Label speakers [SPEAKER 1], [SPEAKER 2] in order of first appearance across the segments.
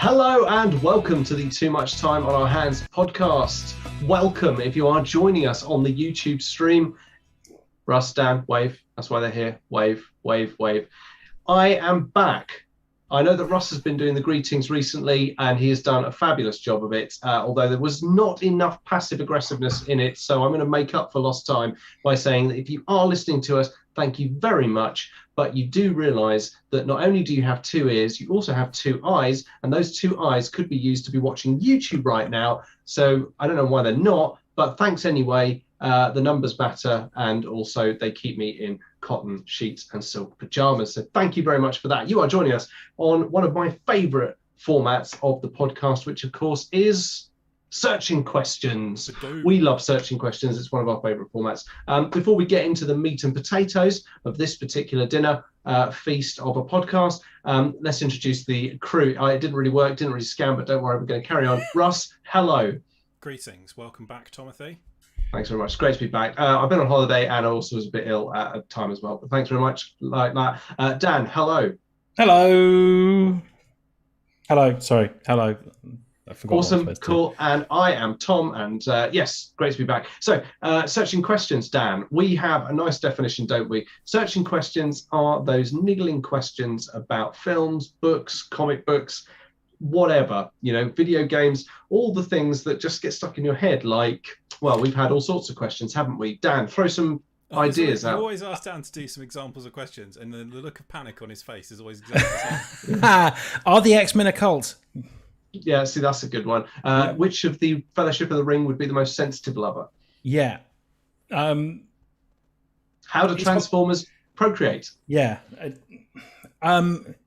[SPEAKER 1] Hello and welcome to the Too Much Time on Our Hands podcast. Welcome if you are joining us on the YouTube stream. Russ, Dan, wave. That's why they're here. Wave, wave, wave. I am back. I know that Russ has been doing the greetings recently and he has done a fabulous job of it, although there was not enough passive aggressiveness in it. So I'm going to make up for lost time by saying that if you are listening to us, thank you very much. But you do realise that not only do you have two ears, you also have two eyes, and those two eyes could be used to be watching YouTube right now. So I don't know why they're not, but thanks anyway. The numbers matter, and also they keep me in cotton sheets and silk pajamas. So thank you very much for that. You are joining us on one of my favourite formats of the podcast, which of course is searching questions. We love searching questions. It's one of our favourite formats. Before we get into the meat and potatoes of this particular dinner feast of a podcast, let's introduce the crew. It didn't really work, didn't really scan, but don't worry, we're going to carry on. Russ, hello.
[SPEAKER 2] Greetings. Welcome back, Timothy.
[SPEAKER 1] Thanks very much. It's great to be back. I've been on holiday and I also was a bit ill at a time as well. But thanks very much. Like that. Dan, hello.
[SPEAKER 3] Hello. Hello. Sorry. Hello. I forgot.
[SPEAKER 1] Awesome. Cool. And I am Tom. And yes, great to be back. So searching questions, Dan. We have a nice definition, don't we? Searching questions are those niggling questions about films, books, comic books, whatever, video games, all the things that just get stuck in your head. Like, well, we've had all sorts of questions, haven't we? Dan, throw some ideas out.
[SPEAKER 2] You always ask Dan to do some examples of questions, and the look of panic on his face is always exactly the
[SPEAKER 3] same. Are the X-Men a cult?
[SPEAKER 1] Yeah, see, that's a good one. Which of the Fellowship of the Ring would be the most sensitive lover?
[SPEAKER 3] Yeah.
[SPEAKER 1] How do Transformers procreate?
[SPEAKER 3] Yeah.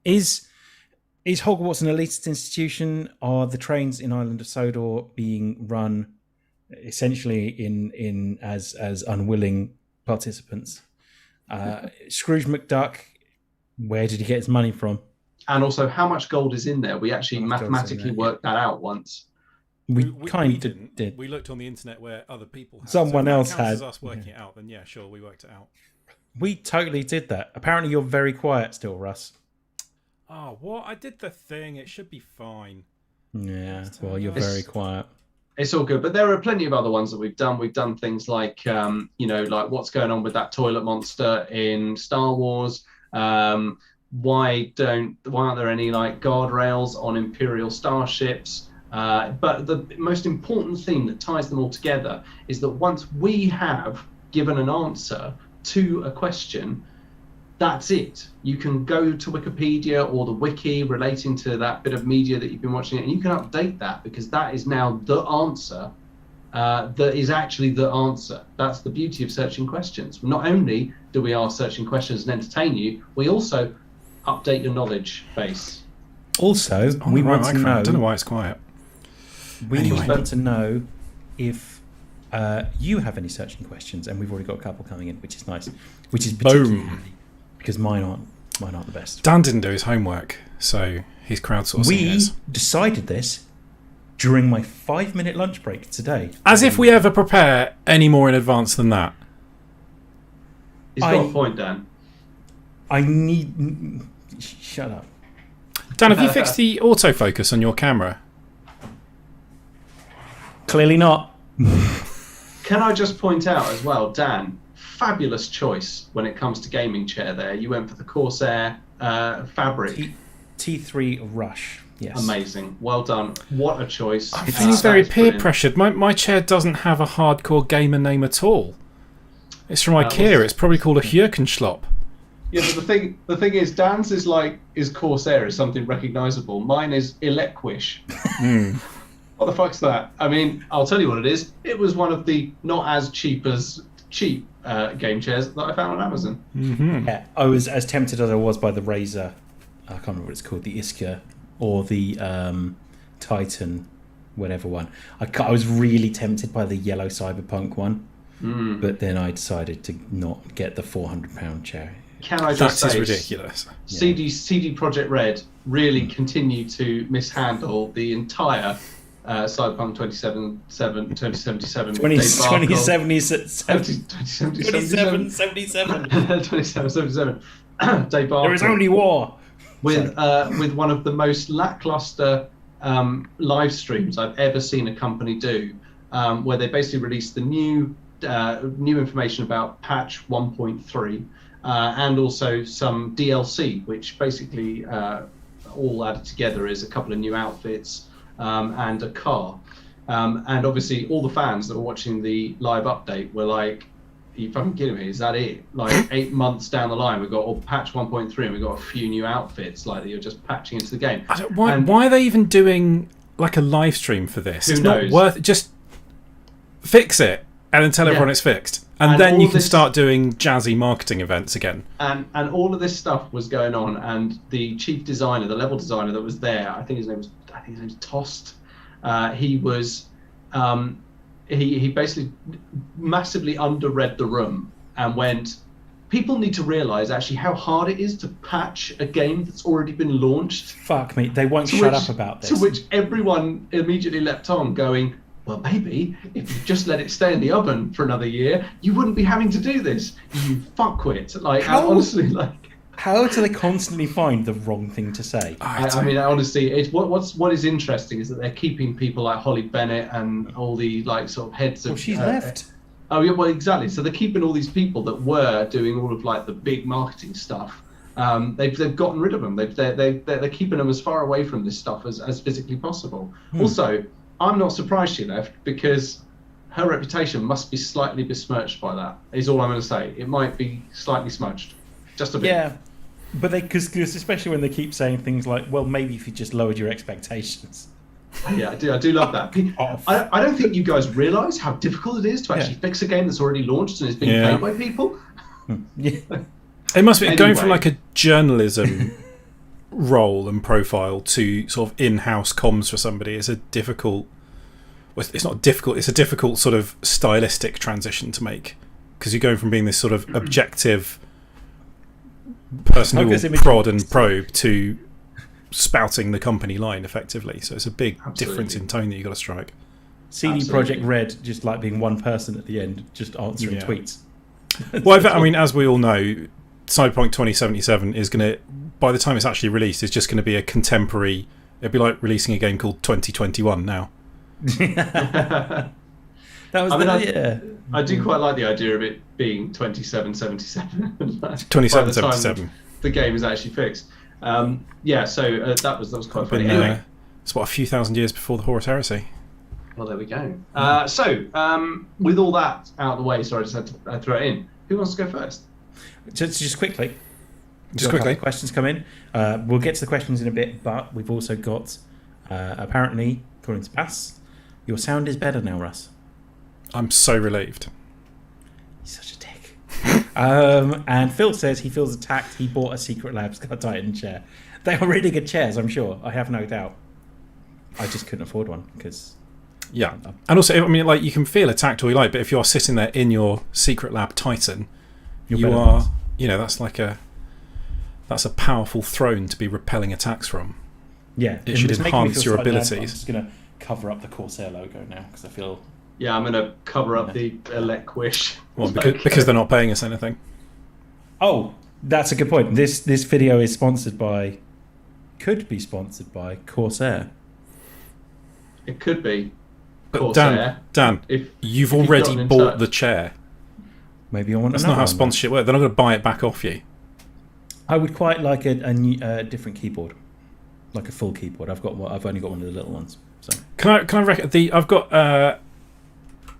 [SPEAKER 3] Is Hogwarts an elitist institution? Are the trains in Island of Sodor being run essentially in as unwilling participants? Scrooge McDuck, where did he get his money from?
[SPEAKER 1] And also, how much gold is in there? We actually mathematically worked that out once.
[SPEAKER 3] We kind of did.
[SPEAKER 2] We looked on the internet where other people had.
[SPEAKER 3] Someone else had.
[SPEAKER 2] As us working it out, then yeah, sure, we worked it out.
[SPEAKER 3] We totally did that. Apparently, you're very quiet still, Russ.
[SPEAKER 2] Oh, what? I did the thing. It should be fine.
[SPEAKER 3] Yeah, well, you're very quiet.
[SPEAKER 1] It's all good, but there are plenty of other ones that we've done. We've done things like, like what's going on with that toilet monster in Star Wars. Why aren't there any like guardrails on Imperial starships? But the most important theme that ties them all together is that once we have given an answer to a question, that's it. You can go to Wikipedia or the wiki relating to that bit of media that you've been watching, and you can update that because that is now the answer. That is actually the answer. That's the beauty of searching questions. Not only do we ask searching questions and entertain you, we also update your knowledge base.
[SPEAKER 3] Also, we want to know.
[SPEAKER 2] I don't know why it's quiet.
[SPEAKER 3] We want to know if you have any searching questions, and we've already got a couple coming in, which is nice. Which is particularly handy because mine aren't the best.
[SPEAKER 2] Dan didn't do his homework, so he's crowdsourcing his.
[SPEAKER 3] We decided this during my 5-minute lunch break today.
[SPEAKER 2] As if we ever prepare any more in advance than that.
[SPEAKER 1] He's got a point, Dan.
[SPEAKER 3] I need... Shut up.
[SPEAKER 2] Dan, have you fixed the autofocus on your camera?
[SPEAKER 3] Clearly not.
[SPEAKER 1] Can I just point out as well, Dan, fabulous choice when it comes to gaming chair there. You went for the Corsair fabric.
[SPEAKER 3] T3 Rush. Yes.
[SPEAKER 1] Amazing. Well done. What a choice.
[SPEAKER 2] I'm feeling very peer pressured. My chair doesn't have a hardcore gamer name at all. It's from IKEA. It's probably called a Jürgenschlop.
[SPEAKER 1] Yeah, but the thing is, Dan's is Corsair is something recognisable. Mine is Elequish. What the fuck's that? I mean, I'll tell you what it is. It was one of the not as cheap game chairs that I found on Amazon.
[SPEAKER 3] Mm-hmm. Yeah, I was as tempted as I was by the Razer. I can't remember what it's called, the Ischia or the Titan, whatever one. I was really tempted by the yellow Cyberpunk one, but then I decided to not get the £400 chair.
[SPEAKER 1] Can I just say,
[SPEAKER 2] that is ridiculous.
[SPEAKER 1] CD Projekt Red really continue to mishandle the entire Cyberpunk 2077 2077 Day Barker.
[SPEAKER 3] There is only war
[SPEAKER 1] with one of the most lackluster live streams I've ever seen a company do, where they basically released the new information about patch 1.3 and also some DLC, which basically all added together is a couple of new outfits and a car. And obviously all the fans that were watching the live update were like, are you fucking kidding me? Is that it? Like 8 months down the line, we've got patch 1.3 and we've got a few new outfits like that you're just patching into the game.
[SPEAKER 2] Why are they even doing like a live stream for this?
[SPEAKER 1] Who
[SPEAKER 2] It's
[SPEAKER 1] knows?
[SPEAKER 2] not worth. Just fix it and then tell everyone it's fixed, and then you can start doing jazzy marketing events again.
[SPEAKER 1] And all of this stuff was going on, and the chief designer, the level designer that was there, I think his name was Tost. He was he basically massively underread the room and went, people need to realize actually how hard it is to patch a game that's already been launched.
[SPEAKER 3] Fuck me, they won't shut up about this.
[SPEAKER 1] To which everyone immediately leapt on, going, well, maybe if you just let it stay in the oven for another year, you wouldn't be having to do this. You fuckwit. Like, honestly, like.
[SPEAKER 3] How do they constantly find the wrong thing to say?
[SPEAKER 1] I mean, honestly, what is interesting is that they're keeping people like Holly Bennett and all the like sort of heads of.
[SPEAKER 3] Well, she's left.
[SPEAKER 1] Oh yeah, well exactly. So they're keeping all these people that were doing all of like the big marketing stuff. They've gotten rid of them. They're keeping them as far away from this stuff as physically possible. Also, I'm not surprised she left, because her reputation must be slightly besmirched by that. Is all I'm going to say. It might be slightly smudged, just a bit.
[SPEAKER 3] Yeah. But because especially when they keep saying things like, well, maybe if you just lowered your expectations.
[SPEAKER 1] Yeah, I do love that. I don't think you guys realise how difficult it is to actually fix a game that's already launched and is being played by people.
[SPEAKER 3] Yeah.
[SPEAKER 2] It must be going from like a journalism role and profile to sort of in-house comms for somebody is a difficult. Well, it's not difficult. It's a difficult sort of stylistic transition to make, because you're going from being this sort of objective person who will prod and probe to spouting the company line effectively. So it's a big difference in tone that you've got to strike.
[SPEAKER 3] CD Projekt Red just like being one person at the end, just answering tweets.
[SPEAKER 2] Well, I mean, as we all know, Cyberpunk 2077 is going to, by the time it's actually released, is just going to be a contemporary. It'd be like releasing a game called 2021 now.
[SPEAKER 1] I do quite like the idea of it being 2777.
[SPEAKER 2] 2777.
[SPEAKER 1] The game is actually fixed. So that was quite funny. Anyway,
[SPEAKER 2] it's what, a few thousand years before the Horus Heresy.
[SPEAKER 1] Well, there we go. With all that out of the way, sorry, I just had to throw it in. Who wants to go first?
[SPEAKER 3] Just quickly.
[SPEAKER 2] Just quickly.
[SPEAKER 3] Questions come in. We'll get to the questions in a bit, but we've also got, apparently, according to Bass, your sound is better now, Russ.
[SPEAKER 2] I'm so relieved.
[SPEAKER 3] He's such a dick. And Phil says he feels attacked. He bought a Secret Labs Titan chair. They are really good chairs, I'm sure. I have no doubt. I just couldn't afford one because.
[SPEAKER 2] Yeah, and also, I mean, like, you can feel attacked all you like, but if you're sitting there in your Secret Lab Titan, that's a powerful throne to be repelling attacks from.
[SPEAKER 3] Yeah,
[SPEAKER 2] it should enhance your abilities.
[SPEAKER 3] I'm just going to cover up the Corsair logo now because I feel.
[SPEAKER 1] Yeah, I'm going to cover up the Elequish.
[SPEAKER 2] Well, because they're not paying us anything.
[SPEAKER 3] Oh, that's a good point. This video is could be sponsored by Corsair.
[SPEAKER 1] It could be.
[SPEAKER 2] But
[SPEAKER 1] Corsair,
[SPEAKER 2] Dan, you've already bought the chair.
[SPEAKER 3] Maybe I want.
[SPEAKER 2] That's not how sponsorship works. They're not going to buy it back off you.
[SPEAKER 3] I would quite like a new, different keyboard, like a full keyboard. I've only got one of the little ones. So
[SPEAKER 2] can I I've got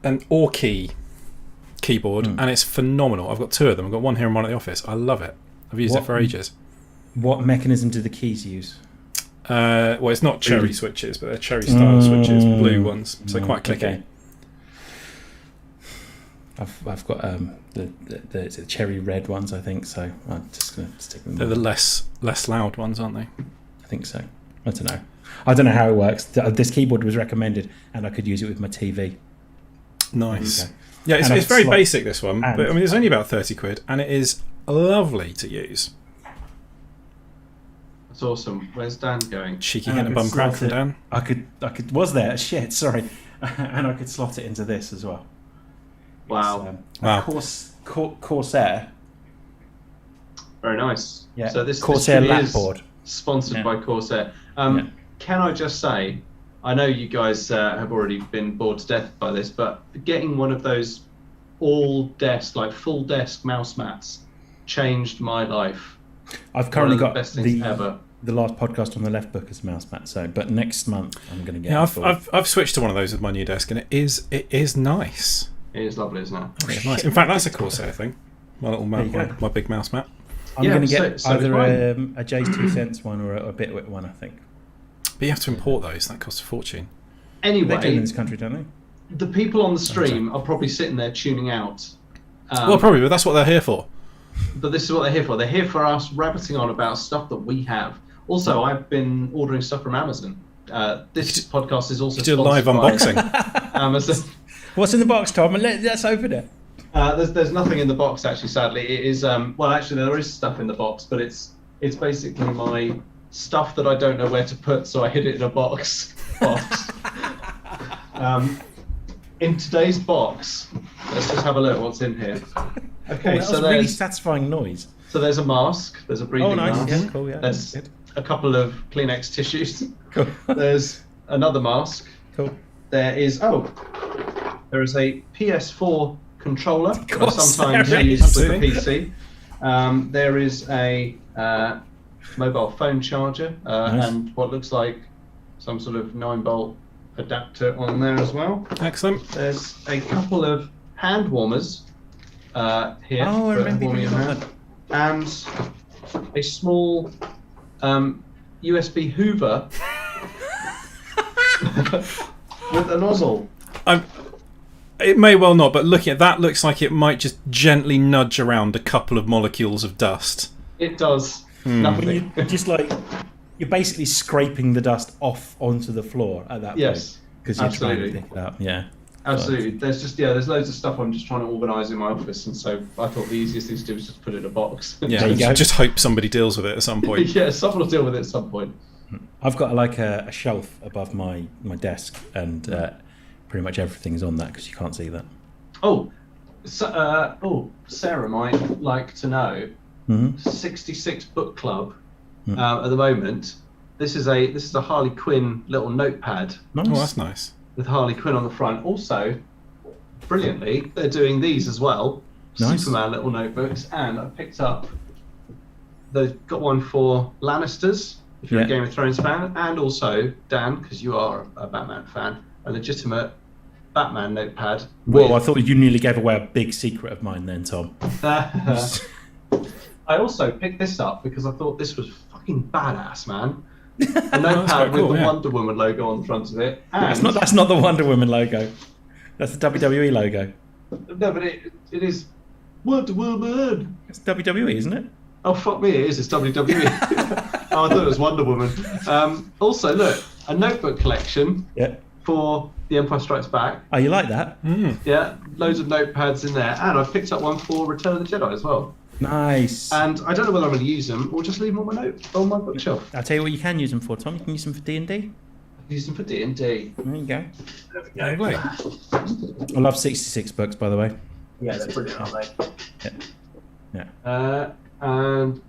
[SPEAKER 2] an Orkey keyboard and it's phenomenal. I've got two of them. I've got one here and one at the office. I love it. I've used it for ages.
[SPEAKER 3] What mechanism do the keys use?
[SPEAKER 2] Well, it's not cherry switches, but they're cherry style switches, blue ones, so they're quite clicky.
[SPEAKER 3] Okay. I've got the cherry red ones, I think. So I'm just going to stick them.
[SPEAKER 2] They're the less loud ones, aren't they?
[SPEAKER 3] I think so. I don't know how it works. This keyboard was recommended, and I could use it with my TV.
[SPEAKER 2] Nice. Yeah, it's very basic, this one, but I mean, it's only about 30 quid, and it is lovely to use.
[SPEAKER 1] That's awesome. Where's Dan going?
[SPEAKER 2] Cheeky getting a bum crack from Dan.
[SPEAKER 3] I could. Was there? Shit, sorry. And I could slot it into this as well.
[SPEAKER 1] Wow.
[SPEAKER 3] Corsair.
[SPEAKER 1] Very nice.
[SPEAKER 3] Yeah.
[SPEAKER 1] So this
[SPEAKER 3] Corsair
[SPEAKER 1] really
[SPEAKER 3] lapboard.
[SPEAKER 1] Sponsored by Corsair. can I just say, I know you guys have already been bored to death by this, but getting one of those all desk, like full desk mouse mats changed my life.
[SPEAKER 3] I've currently got
[SPEAKER 1] best things ever.
[SPEAKER 3] The last podcast on the left book as mouse mat, but next month I'm going to get.
[SPEAKER 2] Yeah, I've switched to one of those with my new desk, and it is nice.
[SPEAKER 1] It is lovely, isn't it?
[SPEAKER 2] It's nice. In fact, that's a Corsair, I think. My little my big mouse mat.
[SPEAKER 3] I'm going to get either a Jay's 2 cents one or a Bitwit one, I think.
[SPEAKER 2] But you have to import those. That costs a fortune.
[SPEAKER 1] Anyway,
[SPEAKER 3] they do in this country, don't they?
[SPEAKER 1] The people on the stream are probably sitting there tuning out.
[SPEAKER 2] Well, probably, but that's what they're here for.
[SPEAKER 1] But this is what they're here for. They're here for us rabbiting on about stuff that we have. Also, I've been ordering stuff from Amazon. This podcast is also
[SPEAKER 2] do a live unboxing.
[SPEAKER 1] Amazon.
[SPEAKER 3] What's in the box, Tom? Let's open it.
[SPEAKER 1] There's nothing in the box, actually. Sadly, it is. Well, actually, there is stuff in the box, but it's basically my stuff that I don't know where to put, so I hid it in a box. In today's box, let's just have a look what's in here. Okay,
[SPEAKER 3] that was a really satisfying noise.
[SPEAKER 1] So there's a mask. There's a breathing mask.
[SPEAKER 3] Yeah, cool. Yeah,
[SPEAKER 1] there's
[SPEAKER 3] good.
[SPEAKER 1] A couple of Kleenex tissues.
[SPEAKER 3] Cool.
[SPEAKER 1] There's another mask.
[SPEAKER 3] Cool.
[SPEAKER 1] There is a PS4 controller. That I sometimes
[SPEAKER 3] there
[SPEAKER 1] use
[SPEAKER 3] is.
[SPEAKER 1] with the PC. There is a mobile phone charger
[SPEAKER 3] Nice.
[SPEAKER 1] and what looks like some sort of 9-volt adapter on there as well.
[SPEAKER 2] Excellent.
[SPEAKER 1] There's a couple of hand warmers here.
[SPEAKER 3] Oh, I
[SPEAKER 1] for
[SPEAKER 3] remember
[SPEAKER 1] warming
[SPEAKER 3] you
[SPEAKER 1] your
[SPEAKER 3] doing
[SPEAKER 1] hand. And a small USB Hoover with a nozzle.
[SPEAKER 2] It may well not, but looking at that, looks like it might just gently nudge around a couple of molecules of dust.
[SPEAKER 1] It does
[SPEAKER 3] When
[SPEAKER 1] nothing.
[SPEAKER 3] you're basically scraping the dust off onto the floor at that
[SPEAKER 1] Yes,
[SPEAKER 3] point because you're trying to
[SPEAKER 1] absolutely.
[SPEAKER 3] pick it up. Yeah.
[SPEAKER 1] Absolutely. There's loads of stuff I'm just trying to organise in my office, and so I thought the easiest thing to do was just put it in a box.
[SPEAKER 2] Yeah,
[SPEAKER 3] There you go.
[SPEAKER 2] just hope somebody deals with it at some point.
[SPEAKER 1] Yeah, someone will deal with it at some point.
[SPEAKER 3] I've got like a shelf above my desk, and pretty much everything is on that because you can't see that.
[SPEAKER 1] Oh, Sarah might like to know. 66 Book Club at the moment. This is a Harley Quinn little notepad.
[SPEAKER 3] Nice.
[SPEAKER 2] Oh, that's nice.
[SPEAKER 1] With Harley Quinn on the front. Also, brilliantly, they're doing these as well.
[SPEAKER 3] Nice.
[SPEAKER 1] Superman little notebooks, and I picked up. They've got one for Lannisters, if you're a Game of Thrones fan, and also Dan, because you are a Batman fan, a legitimate Batman notepad.
[SPEAKER 3] Whoa! I thought you nearly gave away a big secret of mine then, Tom.
[SPEAKER 1] I also picked this up because I thought this was fucking badass, man. A
[SPEAKER 2] quite
[SPEAKER 1] notepad
[SPEAKER 2] cool,
[SPEAKER 1] with the
[SPEAKER 2] yeah.
[SPEAKER 1] Wonder Woman logo on the front of it. And
[SPEAKER 3] That's not the Wonder Woman logo. That's the WWE logo.
[SPEAKER 1] no, but it is Wonder Woman.
[SPEAKER 3] It's WWE, isn't it?
[SPEAKER 1] Oh fuck me, it is. It's WWE. Oh, I thought it was Wonder Woman. Also, look, a notebook collection
[SPEAKER 3] Yeah.
[SPEAKER 1] for The Empire Strikes Back.
[SPEAKER 3] Oh, you like that?
[SPEAKER 1] Yeah, loads of notepads in there, and I've picked up one for Return of the Jedi as well.
[SPEAKER 3] Nice.
[SPEAKER 1] And I don't know whether I'm going to use them or just leave them on my bookshelf.
[SPEAKER 3] I'll tell you what you can use them for, Tom. You can use them for D&D.
[SPEAKER 1] Use them for D&D.
[SPEAKER 3] There you go.
[SPEAKER 1] There we go.
[SPEAKER 2] Lovely.
[SPEAKER 3] I love 66 books, by the way.
[SPEAKER 1] Yeah, they're brilliant, aren't they?
[SPEAKER 3] Yeah.
[SPEAKER 1] And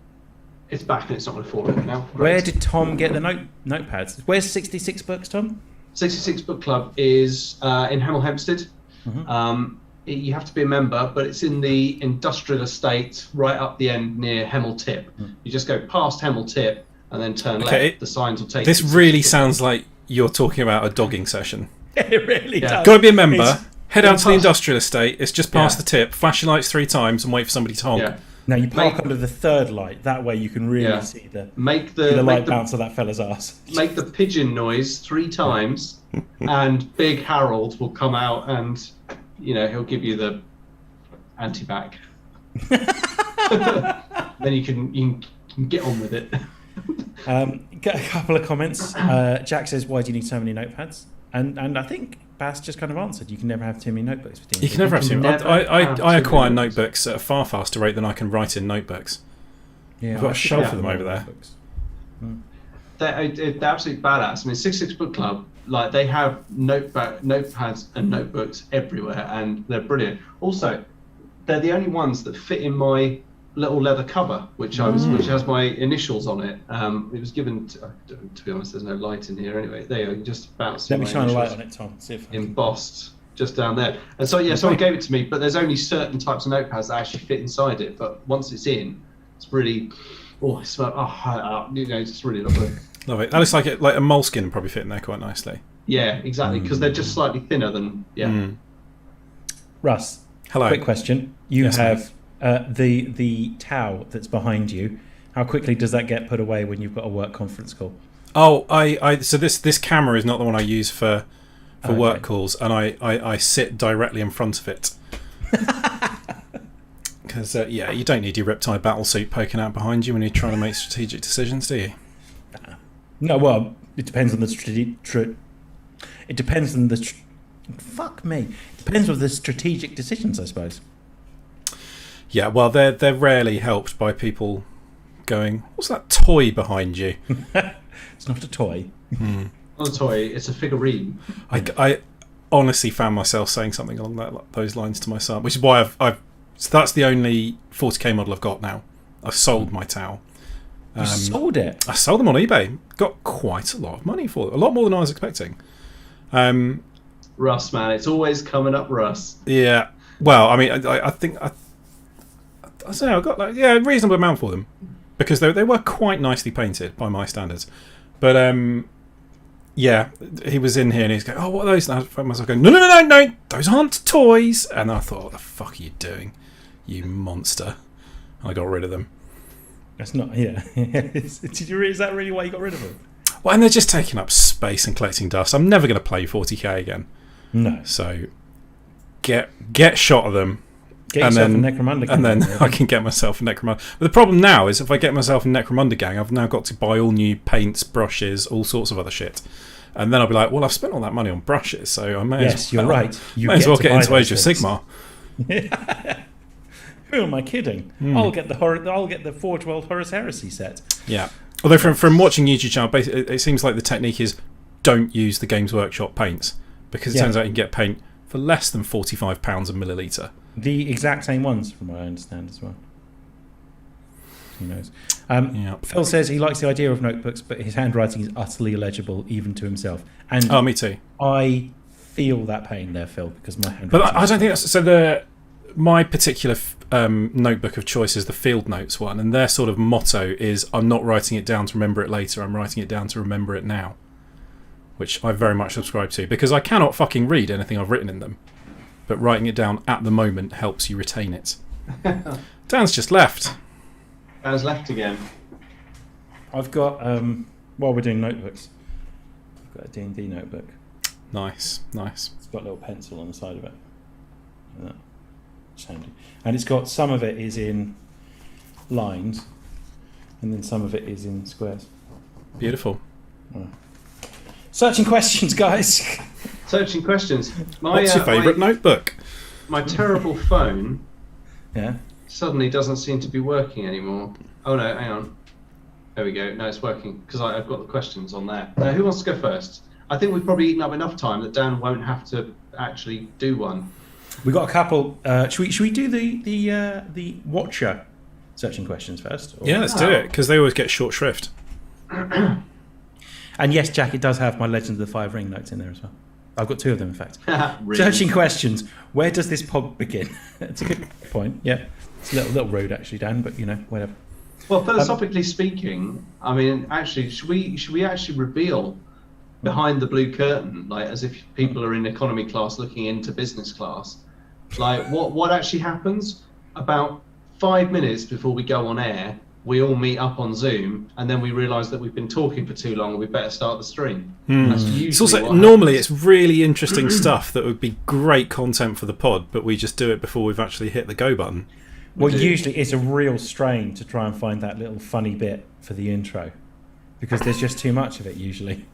[SPEAKER 1] it's back and it's not going to fall over now.
[SPEAKER 3] Where did Tom get the notepads? Where's 66 books, Tom?
[SPEAKER 1] 66 Book Club is in Hemel Hempstead. You have to be a member, but it's in the industrial estate right up the end near Hemel Tip. You just go past Hemel Tip and then turn left. The signs will take
[SPEAKER 2] This
[SPEAKER 1] you to
[SPEAKER 2] really
[SPEAKER 1] 66
[SPEAKER 2] sounds like you're talking about a dogging session.
[SPEAKER 3] It really does.
[SPEAKER 2] Got to be a member. Head out to the
[SPEAKER 1] past-
[SPEAKER 2] industrial estate. It's just past the tip. Flash your lights 3 times and wait for somebody to honk.
[SPEAKER 1] Yeah.
[SPEAKER 3] Now you park under the third light. That way you can really see the light
[SPEAKER 1] Make
[SPEAKER 3] bounce of that fella's ass.
[SPEAKER 1] make the pigeon noise 3 times, and Big Harold will come out and he'll give you the anti-back. Then you can get on with it.
[SPEAKER 3] Get a couple of comments. Jack says, "Why do you need so many notepads?" And I think Bass just kind of answered. You can never have too many notebooks with D&D.
[SPEAKER 2] You can never have too many.
[SPEAKER 1] never have
[SPEAKER 2] I
[SPEAKER 1] too
[SPEAKER 2] acquire
[SPEAKER 1] many
[SPEAKER 2] notebooks at a far faster rate than I can write in notebooks.
[SPEAKER 3] Yeah,
[SPEAKER 2] I've got
[SPEAKER 3] I
[SPEAKER 2] a
[SPEAKER 3] should
[SPEAKER 2] shelf
[SPEAKER 3] have
[SPEAKER 2] of them over there.
[SPEAKER 3] notebooks.
[SPEAKER 1] They're absolutely badass. I mean, 66 Book Club, like they have notepads and notebooks everywhere, and they're brilliant. Also, they're the only ones that fit in my little leather cover, which has my initials on it. It was given to be honest, there's no light in here anyway. There you go, you just about see
[SPEAKER 3] Let me
[SPEAKER 1] my
[SPEAKER 3] shine a light
[SPEAKER 1] initials
[SPEAKER 3] on it, Tom. See if
[SPEAKER 1] embossed just down there. And so someone gave it to me, but there's only certain types of notepads that actually fit inside it. But once it's in, it's really it smells. It's really lovely.
[SPEAKER 2] Love it. That looks like a moleskin would probably fit in there quite nicely.
[SPEAKER 1] Yeah, exactly, because they're just slightly thinner than
[SPEAKER 3] Russ,
[SPEAKER 2] hello.
[SPEAKER 3] Quick question. You have the towel that's behind you. How quickly does that get put away when you've got a work conference call?
[SPEAKER 2] Oh, so this camera is not the one I use for work calls, and I sit directly in front of it. Because you don't need your Riptide battlesuit poking out behind you when you're trying to make strategic decisions, do you?
[SPEAKER 3] No, well, it depends on the It depends on the. Fuck me. It depends on the strategic decisions, I suppose.
[SPEAKER 2] Yeah, well, they're rarely helped by people going, "What's that toy behind you?"
[SPEAKER 3] It's not a toy.
[SPEAKER 1] Not a toy. It's a figurine.
[SPEAKER 2] I honestly found myself saying something along those lines to my son, which is why so that's the only 40k model I've got now. I've sold my towel.
[SPEAKER 3] You sold it?
[SPEAKER 2] I sold them on eBay. Got quite a lot of money for them. A lot more than I was expecting.
[SPEAKER 1] Russ, man, it's always coming up, Russ.
[SPEAKER 2] Yeah. Well, I mean, I think I don't know. I got a reasonable amount for them because they were quite nicely painted by my standards. But he was in here and he's going, "Oh, what are those?" And I found myself going, "No, those aren't toys." And I thought, "What the fuck are you doing, you monster?" And I got rid of them.
[SPEAKER 3] That's not. Yeah. Is that really why you got rid of them?
[SPEAKER 2] Well, and they're just taking up space and collecting dust. I'm never going to play 40k again.
[SPEAKER 3] No.
[SPEAKER 2] So get shot of them.
[SPEAKER 3] Get yourself a Necromunda gang.
[SPEAKER 2] And then I can get myself a Necromunda. But the problem now is if I get myself a Necromunda gang, I've now got to buy all new paints, brushes, all sorts of other shit. And then I'll be like, well, I've spent all that money on brushes, so I may as well,
[SPEAKER 3] you're right.
[SPEAKER 2] May as well get into Age of Sigmar.
[SPEAKER 3] Who am I kidding? I'll get the Forge World Horus Heresy set.
[SPEAKER 2] Yeah. Although from watching YouTube channel, basically, it seems like the technique is don't use the Games Workshop paints because it turns out you can get paint for less than £45 a milliliter.
[SPEAKER 3] The exact same ones, from what I understand as well. Who knows? Phil says he likes the idea of notebooks, but his handwriting is utterly illegible, even to himself. And
[SPEAKER 2] me too.
[SPEAKER 3] I feel that pain there, Phil, because my handwriting.
[SPEAKER 2] But I don't think that's so. My particular notebook of choice is the Field Notes one, and their sort of motto is I'm not writing it down to remember it later, I'm writing it down to remember it now, which I very much subscribe to, because I cannot fucking read anything I've written in them, but writing it down at the moment helps you retain it. Dan's just left.
[SPEAKER 1] Dan's left again.
[SPEAKER 3] I've got, while we're doing notebooks, I've got a D&D notebook.
[SPEAKER 2] Nice.
[SPEAKER 3] It's got a little pencil on the side of it. Like that. And it's got, some of it is in lines and then some of it is in squares.
[SPEAKER 2] Beautiful.
[SPEAKER 3] Searching questions, guys.
[SPEAKER 1] Searching questions.
[SPEAKER 2] What's your favourite notebook?
[SPEAKER 1] My terrible phone
[SPEAKER 3] Yeah.
[SPEAKER 1] suddenly doesn't seem to be working anymore. Oh no, hang on. There we go. No, it's working because I've got the questions on there. Now, who wants to go first? I think we've probably eaten up enough time that Dan won't have to actually do one.
[SPEAKER 3] We got a couple. Should we do the Watcher searching questions first? Or?
[SPEAKER 2] Yeah, let's do it because they always get short shrift.
[SPEAKER 3] And yes, Jack, it does have my Legends of the Five Ring notes in there as well. I've got two of them, in fact.
[SPEAKER 1] Really?
[SPEAKER 3] Searching questions. Where does this pod begin? That's a good point. Yeah, it's a little rude actually, Dan, but whatever.
[SPEAKER 1] Well, philosophically speaking, I mean, actually, should we actually reveal behind the blue curtain, like as if people are in economy class looking into business class, like what actually happens about 5 minutes before we go on air? We all meet up on Zoom, and then we realise that we've been talking for too long, and we better start the stream. That's usually
[SPEAKER 2] it's also
[SPEAKER 1] what
[SPEAKER 2] normally
[SPEAKER 1] happens.
[SPEAKER 2] it's really interesting stuff that would be great content for the pod, but we just do it before we've actually hit the go button.
[SPEAKER 3] Well, usually it's a real strain to try and find that little funny bit for the intro, because there's just too much of it usually.